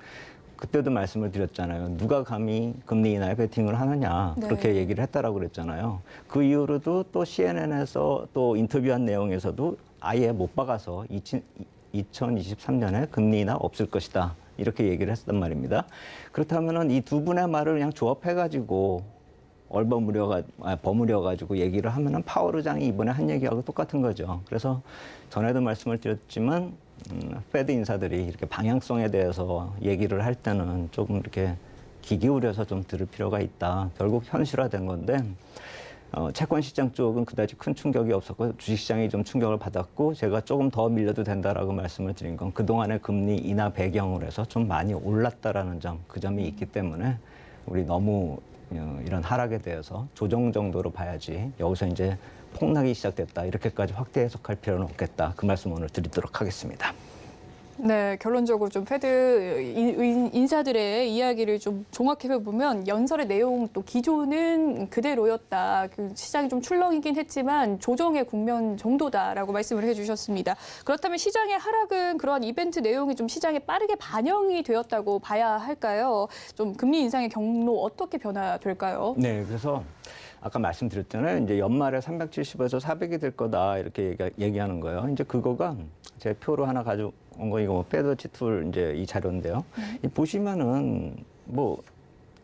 그때도 말씀을 드렸잖아요. 누가 감히 금리 인하에 베팅을 하느냐. 네. 그렇게 얘기를 했다라고 그랬잖아요. 그 이후로도 또 CNN에서 또 인터뷰한 내용에서도 아예 못 박아서 2023년에 금리 인하 없을 것이다. 이렇게 얘기를 했단 말입니다. 그렇다면은 이 두 분의 말을 그냥 조합해가지고 버무려가지고 얘기를 하면은 파월 의장이 이번에 한 얘기하고 똑같은 거죠. 그래서 전에도 말씀을 드렸지만 페드 인사들이 이렇게 방향성에 대해서 얘기를 할 때는 조금 이렇게 귀 기울여서 좀 들을 필요가 있다. 결국 현실화된 건데 채권 시장 쪽은 그다지 큰 충격이 없었고 주식 시장이 좀 충격을 받았고 제가 조금 더 밀려도 된다라고 말씀을 드린 건 그동안의 금리 인하 배경으로 해서 좀 많이 올랐다라는 점, 그 점이 있기 때문에 우리 너무 이런 하락에 대해서 조정 정도로 봐야지 여기서 이제 폭락이 시작됐다 이렇게까지 확대 해석할 필요는 없겠다. 그 말씀 오늘 드리도록 하겠습니다. 네, 결론적으로 좀 페드 인사들의 이야기를 좀 종합해 보면 연설의 내용 또 기조는 그대로였다. 그 시장이 좀 출렁이긴 했지만 조정의 국면 정도다라고 말씀을 해주셨습니다. 그렇다면 시장의 하락은 그러한 이벤트 내용이 좀 시장에 빠르게 반영이 되었다고 봐야 할까요? 좀 금리 인상의 경로 어떻게 변화될까요? 네, 그래서 아까 말씀드렸잖아요. 이제 연말에 370에서 400이 될 거다 이렇게 얘기하는 거예요. 이제 그거가 제 표로 하나 가져온 거 이거 뭐 패더치 툴 이제 이 자료인데요. 이 보시면은 뭐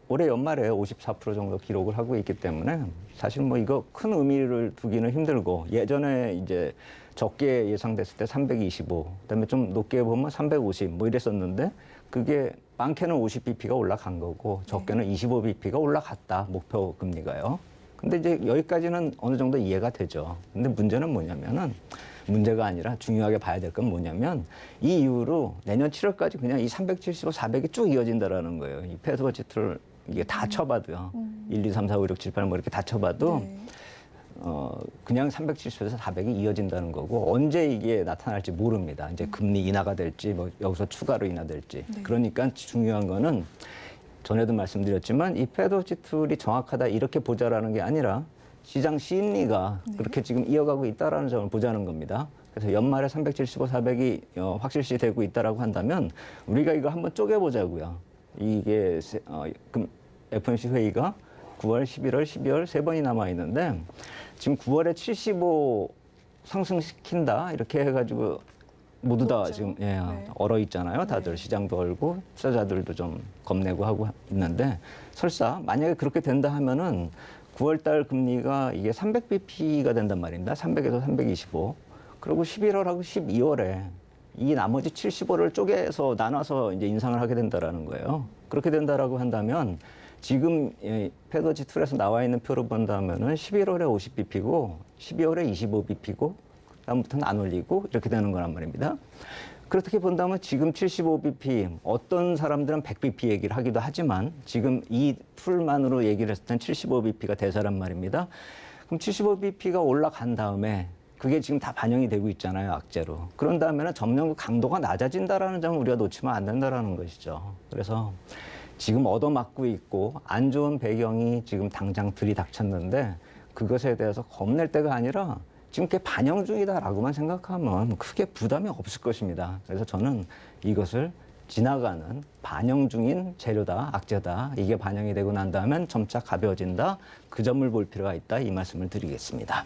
올해 연말에 54% 정도 기록을 하고 있기 때문에 사실 뭐 이거 큰 의미를 두기는 힘들고 예전에 이제 적게 예상됐을 때 325, 그다음에 좀 높게 보면 350 뭐 이랬었는데 그게 많게는 50bp가 올라간 거고 적게는 25bp가 올라갔다 목표 금리가요. 근데 이제 여기까지는 어느 정도 이해가 되죠. 근데 문제는 뭐냐면은 문제가 아니라 중요하게 봐야 될 건 뭐냐면 이 이후로 내년 7월까지 그냥 이 375, 400이 쭉 이어진다라는 거예요. 이 패드워치를 이게 다 쳐봐도요. 1, 2, 3, 4, 5, 6, 7, 8 뭐 이렇게 다 쳐봐도 그냥 370에서 400이 이어진다는 거고 언제 이게 나타날지 모릅니다. 이제 금리 인하가 될지 뭐 여기서 추가로 인하될지. 그러니까 중요한 거는 전에도 말씀드렸지만 이 패드워치 툴이 정확하다 이렇게 보자라는 게 아니라 시장 심리가 그렇게 지금 이어가고 있다라는 점을 보자는 겁니다. 그래서 연말에 375, 400이 확실시 되고 있다라고 한다면 우리가 이거 한번 쪼개보자고요. 이게 FOMC 회의가 9월, 11월, 12월 세 번이 남아 있는데 지금 9월에 75 상승시킨다 이렇게 해가지고 모두 다 지금 얼어 있잖아요. 다들 시장도 얼고 투자자들도 좀 겁내고 하고 있는데 설사 만약에 그렇게 된다 하면은 9월 달 금리가 이게 300bp가 된단 말입니다. 300에서 325. 그리고 11월하고 12월에 이 나머지 75를 쪼개서 나눠서 이제 인상을 하게 된다라는 거예요. 그렇게 된다라고 한다면 지금 패더치 툴에서 나와 있는 표로 본다면은 11월에 50bp고 12월에 25bp고 다음부터는 안 올리고 이렇게 되는 거란 말입니다. 그렇게 본다면 지금 75bp, 어떤 사람들은 100bp 얘기를 하기도 하지만 지금 이 툴만으로 얘기를 했을 땐 75bp가 대사란 말입니다. 그럼 75bp가 올라간 다음에 그게 지금 다 반영이 되고 있잖아요, 악재로. 그런 다음에는 점점 강도가 낮아진다라는 점을 우리가 놓치면 안 된다라는 것이죠. 그래서 지금 얻어맞고 있고 안 좋은 배경이 지금 당장 들이닥쳤는데 그것에 대해서 겁낼 때가 아니라 지금 그게 반영 중이다라고만 생각하면 크게 부담이 없을 것입니다. 그래서 저는 이것을 지나가는 반영 중인 재료다, 악재다. 이게 반영이 되고 난 다음엔 점차 가벼워진다. 그 점을 볼 필요가 있다. 이 말씀을 드리겠습니다.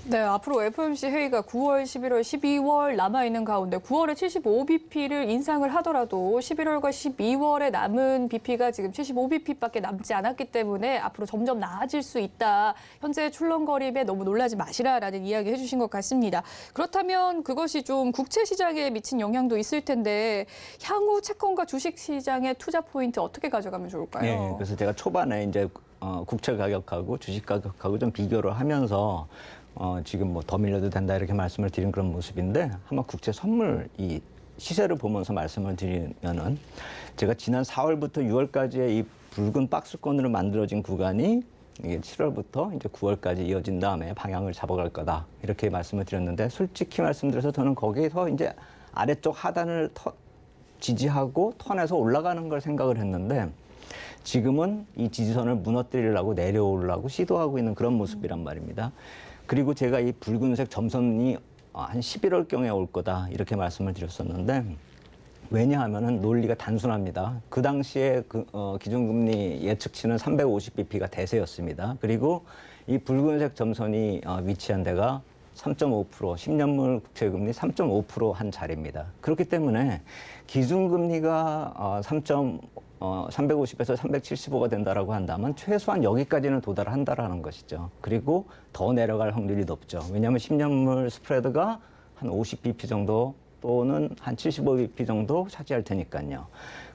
네, 앞으로 FOMC 회의가 9월, 11월, 12월 남아있는 가운데 9월에 75bp를 인상을 하더라도 11월과 12월에 남은 bp가 지금 75bp밖에 남지 않았기 때문에 앞으로 점점 나아질 수 있다. 현재 출렁거림에 너무 놀라지 마시라라는 이야기 해주신 것 같습니다. 그렇다면 그것이 좀 국채 시장에 미친 영향도 있을 텐데 향후 채권과 주식 시장의 투자 포인트 어떻게 가져가면 좋을까요? 네, 그래서 제가 초반에 이제 국채 가격하고 주식 가격하고 좀 비교를 하면서 지금 뭐 더 밀려도 된다 이렇게 말씀을 드린 그런 모습인데 한번 국채 선물 이 시세를 보면서 말씀을 드리면은 제가 지난 4월부터 6월까지의 이 붉은 박스권으로 만들어진 구간이 이게 7월부터 이제 9월까지 이어진 다음에 방향을 잡아갈 거다 이렇게 말씀을 드렸는데 솔직히 말씀드려서 저는 거기에서 이제 아래쪽 하단을 지지하고 턴에서 올라가는 걸 생각을 했는데 지금은 이 지지선을 무너뜨리려고 내려오려고 시도하고 있는 그런 모습이란 말입니다. 그리고 제가 이 붉은색 점선이 한 11월경에 올 거다 이렇게 말씀을 드렸었는데 왜냐하면은 논리가 단순합니다. 그 당시에 기준금리 예측치는 350bp가 대세였습니다. 그리고 이 붉은색 점선이 위치한 데가 3.5%, 10년물 국채금리 3.5% 한 자리입니다. 그렇기 때문에 기준금리가 350에서 375가 된다라고 한다면 최소한 여기까지는 도달한다라는 것이죠. 그리고 더 내려갈 확률이 높죠. 왜냐하면 10년물 스프레드가 한 50bp 정도 또는 한 75bp 정도 차지할 테니까요.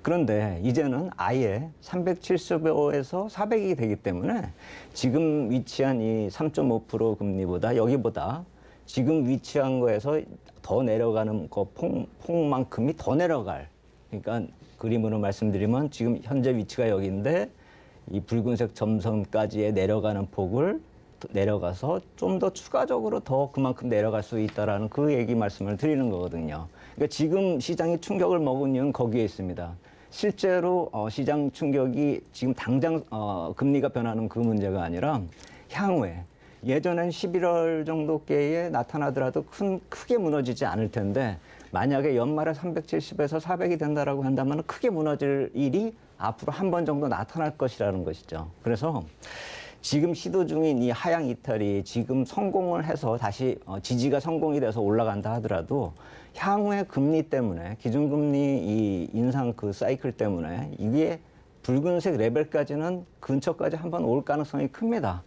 그런데 이제는 아예 375에서 400이 되기 때문에 지금 위치한 이 3.5% 금리보다 여기보다 지금 위치한 거에서 더 내려가는 거 폭만큼이 더 내려갈. 그러니까 그림으로 말씀드리면 지금 현재 위치가 여기인데 이 붉은색 점선까지의 내려가는 폭을 내려가서 좀 더 추가적으로 더 그만큼 내려갈 수 있다라는 그 얘기 말씀을 드리는 거거든요. 그러니까 지금 시장이 충격을 먹은 이유는 거기에 있습니다. 실제로 시장 충격이 지금 당장 금리가 변하는 그 문제가 아니라 향후에 예전엔 11월 정도께에 나타나더라도 크게 무너지지 않을 텐데 만약에 연말에 370에서 400이 된다라고 한다면 크게 무너질 일이 앞으로 한 번 정도 나타날 것이라는 것이죠. 그래서 지금 시도 중인 이 하향 이탈이 지금 성공을 해서 다시 지지가 성공이 돼서 올라간다 하더라도 향후에 금리 때문에 기준금리 이 인상 그 사이클 때문에 이게 붉은색 레벨까지는 근처까지 한번 올 가능성이 큽니다.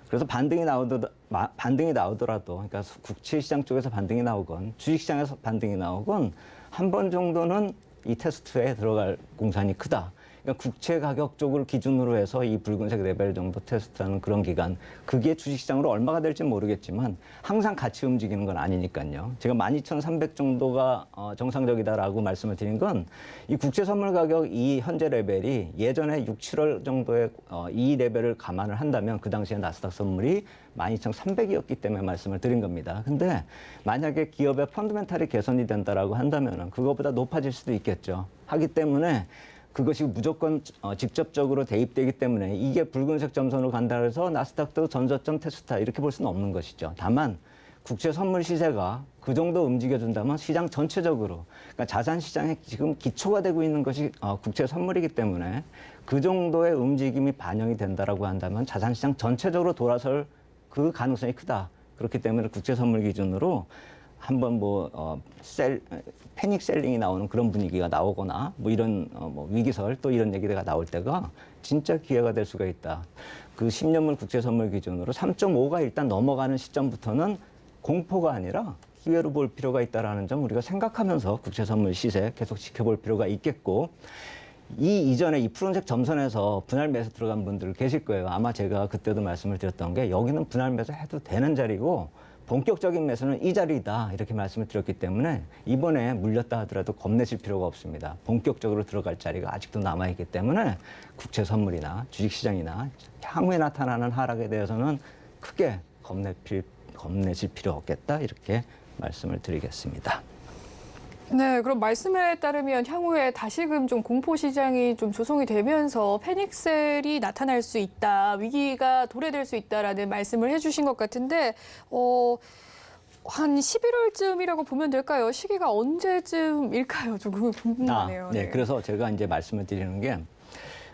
그래서 반등이 나오더라도 그러니까 국채 시장 쪽에서 반등이 나오건 주식 시장에서 반등이 나오건 한 번 정도는 이 테스트에 들어갈 공산이 크다. 그러니까 국채 가격 쪽을 기준으로 해서 이 붉은색 레벨 정도 테스트하는 그런 기간, 그게 주식시장으로 얼마가 될지 모르겠지만 항상 같이 움직이는 건 아니니까요. 제가 12,300 정도가 정상적이다라고 말씀을 드린 건 이 국채 선물 가격 이 현재 레벨이 예전에 6, 7월 정도의 이 레벨을 감안을 한다면 그 당시에 나스닥 선물이 12,300이었기 때문에 말씀을 드린 겁니다. 근데 만약에 기업의 펀드멘탈이 개선이 된다라고 한다면 그거보다 높아질 수도 있겠죠. 하기 때문에 그것이 무조건 직접적으로 대입되기 때문에 이게 붉은색 점선으로 간다 해서 나스닥도 전저점 테스트다 이렇게 볼 수는 없는 것이죠. 다만 국채 선물 시세가 그 정도 움직여준다면 시장 전체적으로 그러니까 자산 시장에 지금 기초가 되고 있는 것이 국채 선물이기 때문에 그 정도의 움직임이 반영이 된다라고 한다면 자산 시장 전체적으로 돌아설 그 가능성이 크다. 그렇기 때문에 국채 선물 기준으로 한번 패닉 셀링이 나오는 그런 분위기가 나오거나 이런 위기설 또 이런 얘기가 나올 때가 진짜 기회가 될 수가 있다. 그 10년물 국채 선물 기준으로 3.5가 일단 넘어가는 시점부터는 공포가 아니라 기회로 볼 필요가 있다라는 점 우리가 생각하면서 국채 선물 시세 계속 지켜볼 필요가 있겠고 이 이전에 이 푸른색 점선에서 분할 매수 들어간 분들 계실 거예요. 아마 제가 그때도 말씀을 드렸던 게 여기는 분할 매수 해도 되는 자리고 본격적인 매수는 이 자리다 이렇게 말씀을 드렸기 때문에 이번에 물렸다 하더라도 겁내실 필요가 없습니다. 본격적으로 들어갈 자리가 아직도 남아있기 때문에 국채 선물이나 주식시장이나 향후에 나타나는 하락에 대해서는 크게 겁내실 필요 없겠다 이렇게 말씀을 드리겠습니다. 네, 그럼 말씀에 따르면 향후에 다시금 좀 공포 시장이 좀 조성이 되면서 패닉셀이 나타날 수 있다, 위기가 도래될 수 있다라는 말씀을 해주신 것 같은데, 한 11월쯤이라고 보면 될까요? 시기가 언제쯤일까요? 조금 궁금하네요. 네, 그래서 제가 이제 말씀을 드리는 게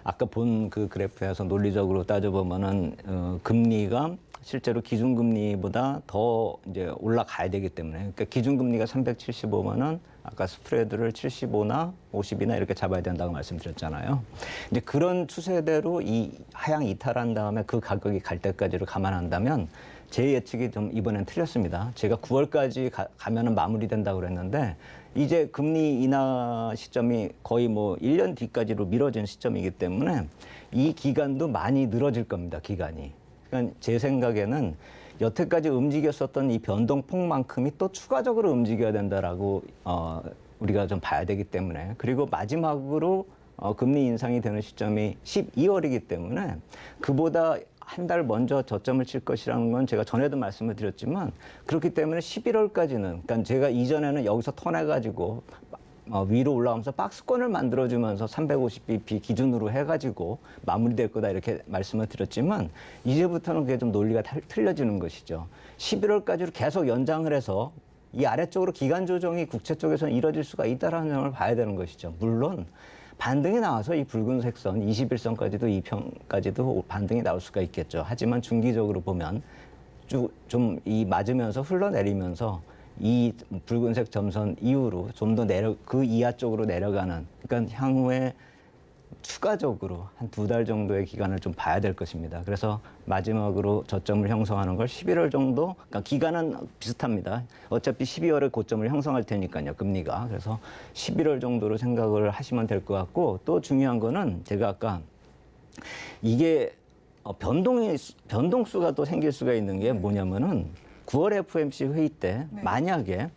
아까 본 그 그래프에서 논리적으로 따져보면은 금리가 실제로 기준금리보다 더 이제 올라가야 되기 때문에 그러니까 기준금리가 375만 원, 아까 스프레드를 75나 50이나 이렇게 잡아야 된다고 말씀드렸잖아요. 이제 그런 추세대로 이 하향 이탈한 다음에 그 가격이 갈 때까지를 감안한다면 제 예측이 좀 이번엔 틀렸습니다. 제가 9월까지 가면은 마무리된다고 그랬는데 이제 금리 인하 시점이 거의 1년 뒤까지로 미뤄진 시점이기 때문에 이 기간도 많이 늘어질 겁니다. 기간이. 그러니까 제 생각에는 여태까지 움직였었던 이 변동폭만큼이 또 추가적으로 움직여야 된다라고 우리가 좀 봐야 되기 때문에 그리고 마지막으로 금리 인상이 되는 시점이 12월이기 때문에 그보다 한 달 먼저 저점을 칠 것이라는 건 제가 전에도 말씀을 드렸지만 그렇기 때문에 11월까지는 그러니까 제가 이전에는 여기서 턴해가지고 위로 올라가면서 박스권을 만들어주면서 350bp 기준으로 해가지고 마무리될 거다 이렇게 말씀을 드렸지만 이제부터는 그게 좀 논리가 틀려지는 것이죠. 11월까지로 계속 연장을 해서 이 아래쪽으로 기간 조정이 국채 쪽에서는 이뤄질 수가 있다는 점을 봐야 되는 것이죠. 물론 반등이 나와서 이 붉은색 선 21선까지도 2편까지도 반등이 나올 수가 있겠죠. 하지만 중기적으로 보면 좀 이 맞으면서 흘러내리면서 이 붉은색 점선 이후로 좀 더 그 이하 쪽으로 내려가는 그러니까 향후에 추가적으로 한 2달 정도의 기간을 좀 봐야 될 것입니다. 그래서 마지막으로 저점을 형성하는 걸 11월 정도, 그러니까 기간은 비슷합니다. 어차피 12월에 고점을 형성할 테니까요, 금리가. 그래서 11월 정도로 생각을 하시면 될 것 같고 또 중요한 거는 제가 아까 이게 변동수가 또 생길 수가 있는 게 뭐냐면은 9월 FOMC 회의 때 만약에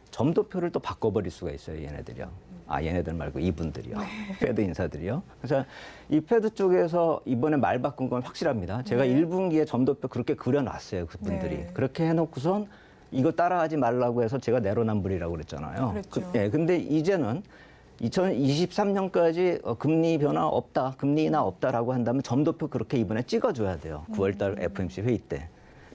점도표를 또 바꿔버릴 수가 있어요, 얘네들이요. 얘네들 말고 이분들이요. 패드 인사들이요. 그래서 이 패드 쪽에서 이번에 말 바꾼 건 확실합니다. 제가 1분기에 점도표 그렇게 그려놨어요. 그분들이. 네. 그렇게 해놓고선 이거 따라하지 말라고 해서 제가 내로남불이라고 그랬잖아요. 그랬죠. 근데 이제는 2023년까지 금리 변화 없다, 금리 인하 없다라고 한다면 점도표 그렇게 이번에 찍어줘야 돼요. 9월달 FOMC 회의 때.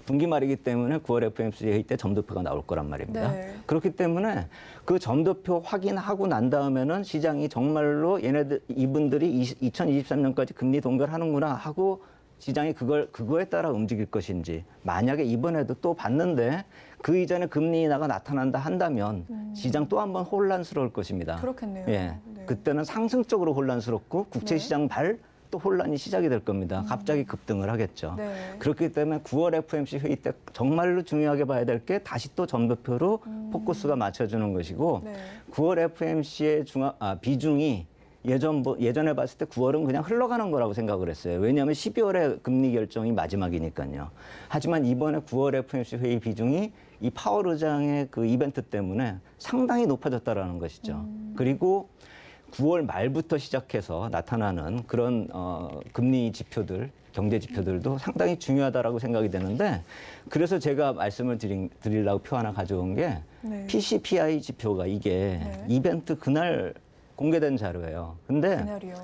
분기 말이기 때문에 9월 FOMC 회의 때 점도표가 나올 거란 말입니다. 네. 그렇기 때문에 그 점도표 확인하고 난 다음에는 시장이 정말로 이분들이 2023년까지 금리 동결하는구나 하고 시장이 그거에 따라 움직일 것인지, 만약에 이번에도 또 봤는데 그 이전에 금리 인하가 나타난다 한다면 시장 또 한 번 혼란스러울 것입니다. 그렇겠네요. 예, 네. 그때는 상승적으로 혼란스럽고 국채 시장 또 혼란이 시작이 될 겁니다. 갑자기 급등을 하겠죠. 네. 그렇기 때문에 9월 FOMC 회의 때 정말로 중요하게 봐야 될 게 다시 또 점도표로 포커스가 맞춰주는 것이고, 네. 9월 FOMC의 비중이 예전에 봤을 때 9월은 그냥 흘러가는 거라고 생각을 했어요. 왜냐하면 12월에 금리 결정이 마지막이니까요. 하지만 이번에 9월 FOMC 회의 비중이 이 파월 의장의 그 이벤트 때문에 상당히 높아졌다라는 것이죠. 그리고 9월 말부터 시작해서 나타나는 그런 금리 지표들, 경제 지표들도 상당히 중요하다라고 생각이 되는데, 그래서 제가 말씀을 드리려고 표 하나 가져온 게 네. PCPI 지표가 이게 네. 이벤트 그날 공개된 자료예요. 근데 그날이요.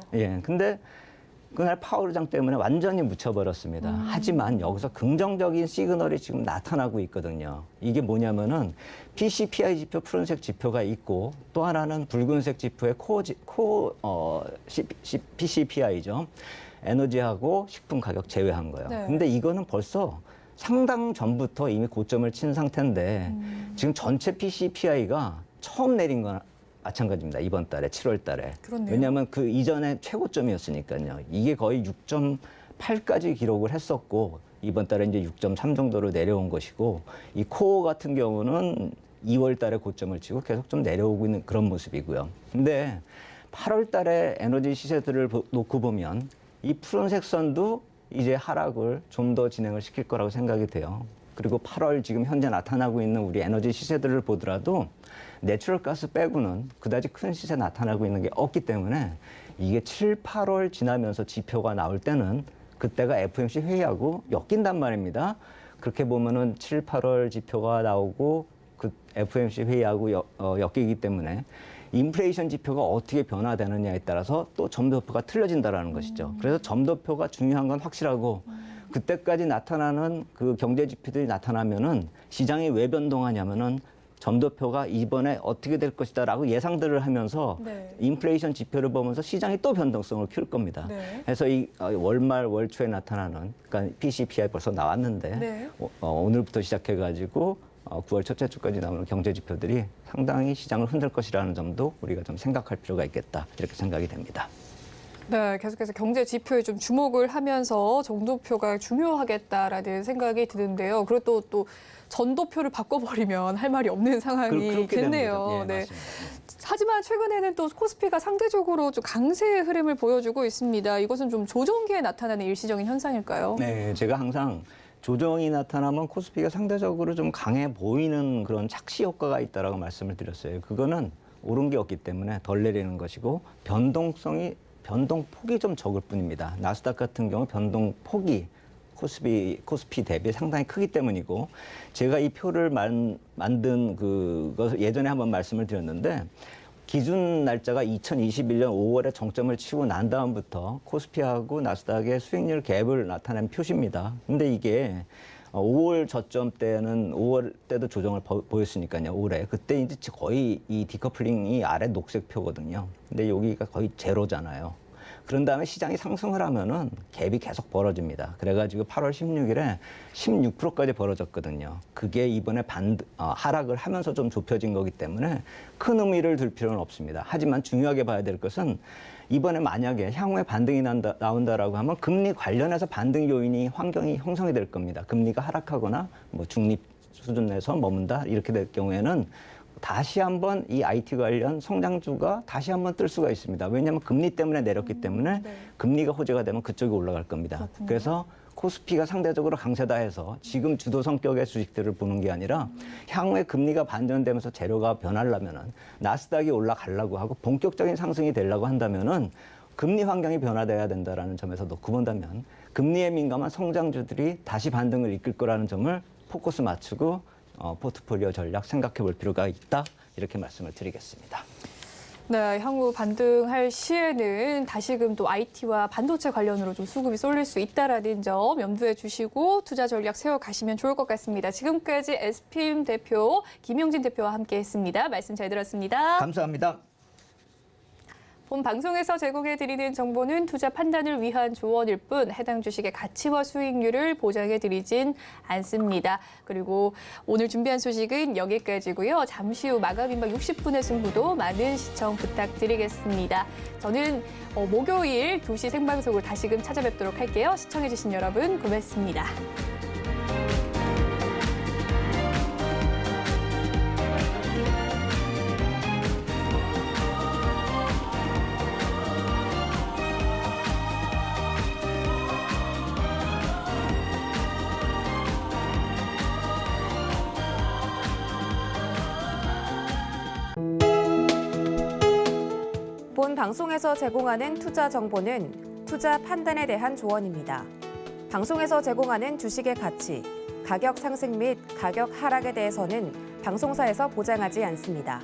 근데 그날 파월 의장 때문에 완전히 묻혀버렸습니다. 하지만 여기서 긍정적인 시그널이 지금 나타나고 있거든요. 이게 뭐냐면은 PCPI 지표, 푸른색 지표가 있고, 또 하나는 붉은색 지표의 PCPI죠. 에너지하고 식품 가격 제외한 거예요. 네. 근데 이거는 벌써 상당 전부터 이미 고점을 친 상태인데 지금 전체 PCPI가 처음 내린 건 마찬가지입니다. 이번 달에 7월 달에. 그렇네요. 왜냐하면 그 이전에 최고점이었으니까요. 이게 거의 6.8까지 기록을 했었고, 이번 달에 이제 6.3 정도로 내려온 것이고, 이 코어 같은 경우는 2월 달에 고점을 치고 계속 좀 내려오고 있는 그런 모습이고요. 근데 8월 달에 에너지 시세들을 놓고 보면 이 푸른색 선도 이제 하락을 좀 더 진행을 시킬 거라고 생각이 돼요. 그리고 8월 지금 현재 나타나고 있는 우리 에너지 시세들을 보더라도 내추럴 가스 빼고는 그다지 큰 시세 나타나고 있는 게 없기 때문에 이게 7, 8월 지나면서 지표가 나올 때는 그때가 FOMC 회의하고 엮인단 말입니다. 그렇게 보면은 7, 8월 지표가 나오고 그 FOMC 회의하고 엮이기 때문에 인플레이션 지표가 어떻게 변화되느냐에 따라서 또 점도표가 틀려진다라는 것이죠. 그래서 점도표가 중요한 건 확실하고, 그때까지 나타나는 그 경제 지표들이 나타나면은 시장이 왜 변동하냐면은 점도표가 이번에 어떻게 될 것이다라고 예상들을 하면서 네. 인플레이션 지표를 보면서 시장이 또 변동성을 키울 겁니다. 네. 그래서 이 월말 월초에 나타나는, 그러니까 PCPI 벌써 나왔는데 네. 오늘부터 시작해가지고 9월 첫째 주까지 나오는 경제 지표들이 상당히 시장을 흔들 것이라는 점도 우리가 좀 생각할 필요가 있겠다, 이렇게 생각이 됩니다. 네, 계속해서 경제 지표에 좀 주목을 하면서 점도표가 중요하겠다라는 생각이 드는데요. 그리고 또 전도표를 바꿔버리면 할 말이 없는 상황이 그렇게 됐네요. 됩니다. 네. 맞습니다. 하지만 최근에는 또 코스피가 상대적으로 좀 강세의 흐름을 보여주고 있습니다. 이것은 좀 조정기에 나타나는 일시적인 현상일까요? 네, 제가 항상 조정이 나타나면 코스피가 상대적으로 좀 강해 보이는 그런 착시 효과가 있다라고 말씀을 드렸어요. 그거는 오른 게 없기 때문에 덜 내리는 것이고, 변동폭이 좀 적을 뿐입니다. 나스닥 같은 경우 변동폭이 코스피 대비 상당히 크기 때문이고, 제가 이 표를 만든 그것을 예전에 한번 말씀을 드렸는데, 기준 날짜가 2021년 5월에 정점을 치고 난 다음부터 코스피하고 나스닥의 수익률 갭을 나타낸 표시입니다. 근데 이게 5월 저점 때는 5월 때도 조정을 보였으니까요. 올해 그때 이제 거의 이 디커플링이 아래 녹색 표거든요. 근데 여기가 거의 제로잖아요. 그런 다음에 시장이 상승을 하면은 갭이 계속 벌어집니다. 그래가지고 8월 16일에 16%까지 벌어졌거든요. 그게 이번에 하락을 하면서 좀 좁혀진 거기 때문에 큰 의미를 둘 필요는 없습니다. 하지만 중요하게 봐야 될 것은, 이번에 만약에 향후에 반등이 나온다라고 하면 금리 관련해서 반등 요인이 환경이 형성이 될 겁니다. 금리가 하락하거나 뭐 중립 수준에서 머문다 이렇게 될 경우에는 다시 한번 이 IT 관련 성장주가 다시 한번 뜰 수가 있습니다. 왜냐하면 금리 때문에 내렸기 때문에 네. 금리가 호재가 되면 그쪽이 올라갈 겁니다. 그렇군요. 그래서 코스피가 상대적으로 강세다 해서 지금 주도 성격의 주식들을 보는 게 아니라 향후에 금리가 반전되면서 재료가 변하려면은 나스닥이 올라가려고 하고 본격적인 상승이 되려고 한다면은 금리 환경이 변화돼야 된다라는 점에서 놓고 본다면 금리에 민감한 성장주들이 다시 반등을 이끌 거라는 점을 포커스 맞추고 포트폴리오 전략 생각해 볼 필요가 있다. 이렇게 말씀을 드리겠습니다. 네, 향후 반등할 시에는 다시금 또 IT와 반도체 관련으로 좀 수급이 쏠릴 수 있다라는 점 염두에 주시고 투자 전략 세워가시면 좋을 것 같습니다. 지금까지 SPM 대표 김용진 대표와 함께했습니다. 말씀 잘 들었습니다. 감사합니다. 본 방송에서 제공해드리는 정보는 투자 판단을 위한 조언일 뿐 해당 주식의 가치와 수익률을 보장해드리진 않습니다. 그리고 오늘 준비한 소식은 여기까지고요. 잠시 후 마감 임박 60분의 승부도 많은 시청 부탁드리겠습니다. 저는 목요일 2시 생방송으로 다시금 찾아뵙도록 할게요. 시청해주신 여러분 고맙습니다. 본 방송에서 제공하는 투자 정보는 투자 판단에 대한 조언입니다. 방송에서 제공하는 주식의 가치, 가격 상승 및 가격 하락에 대해서는 방송사에서 보장하지 않습니다.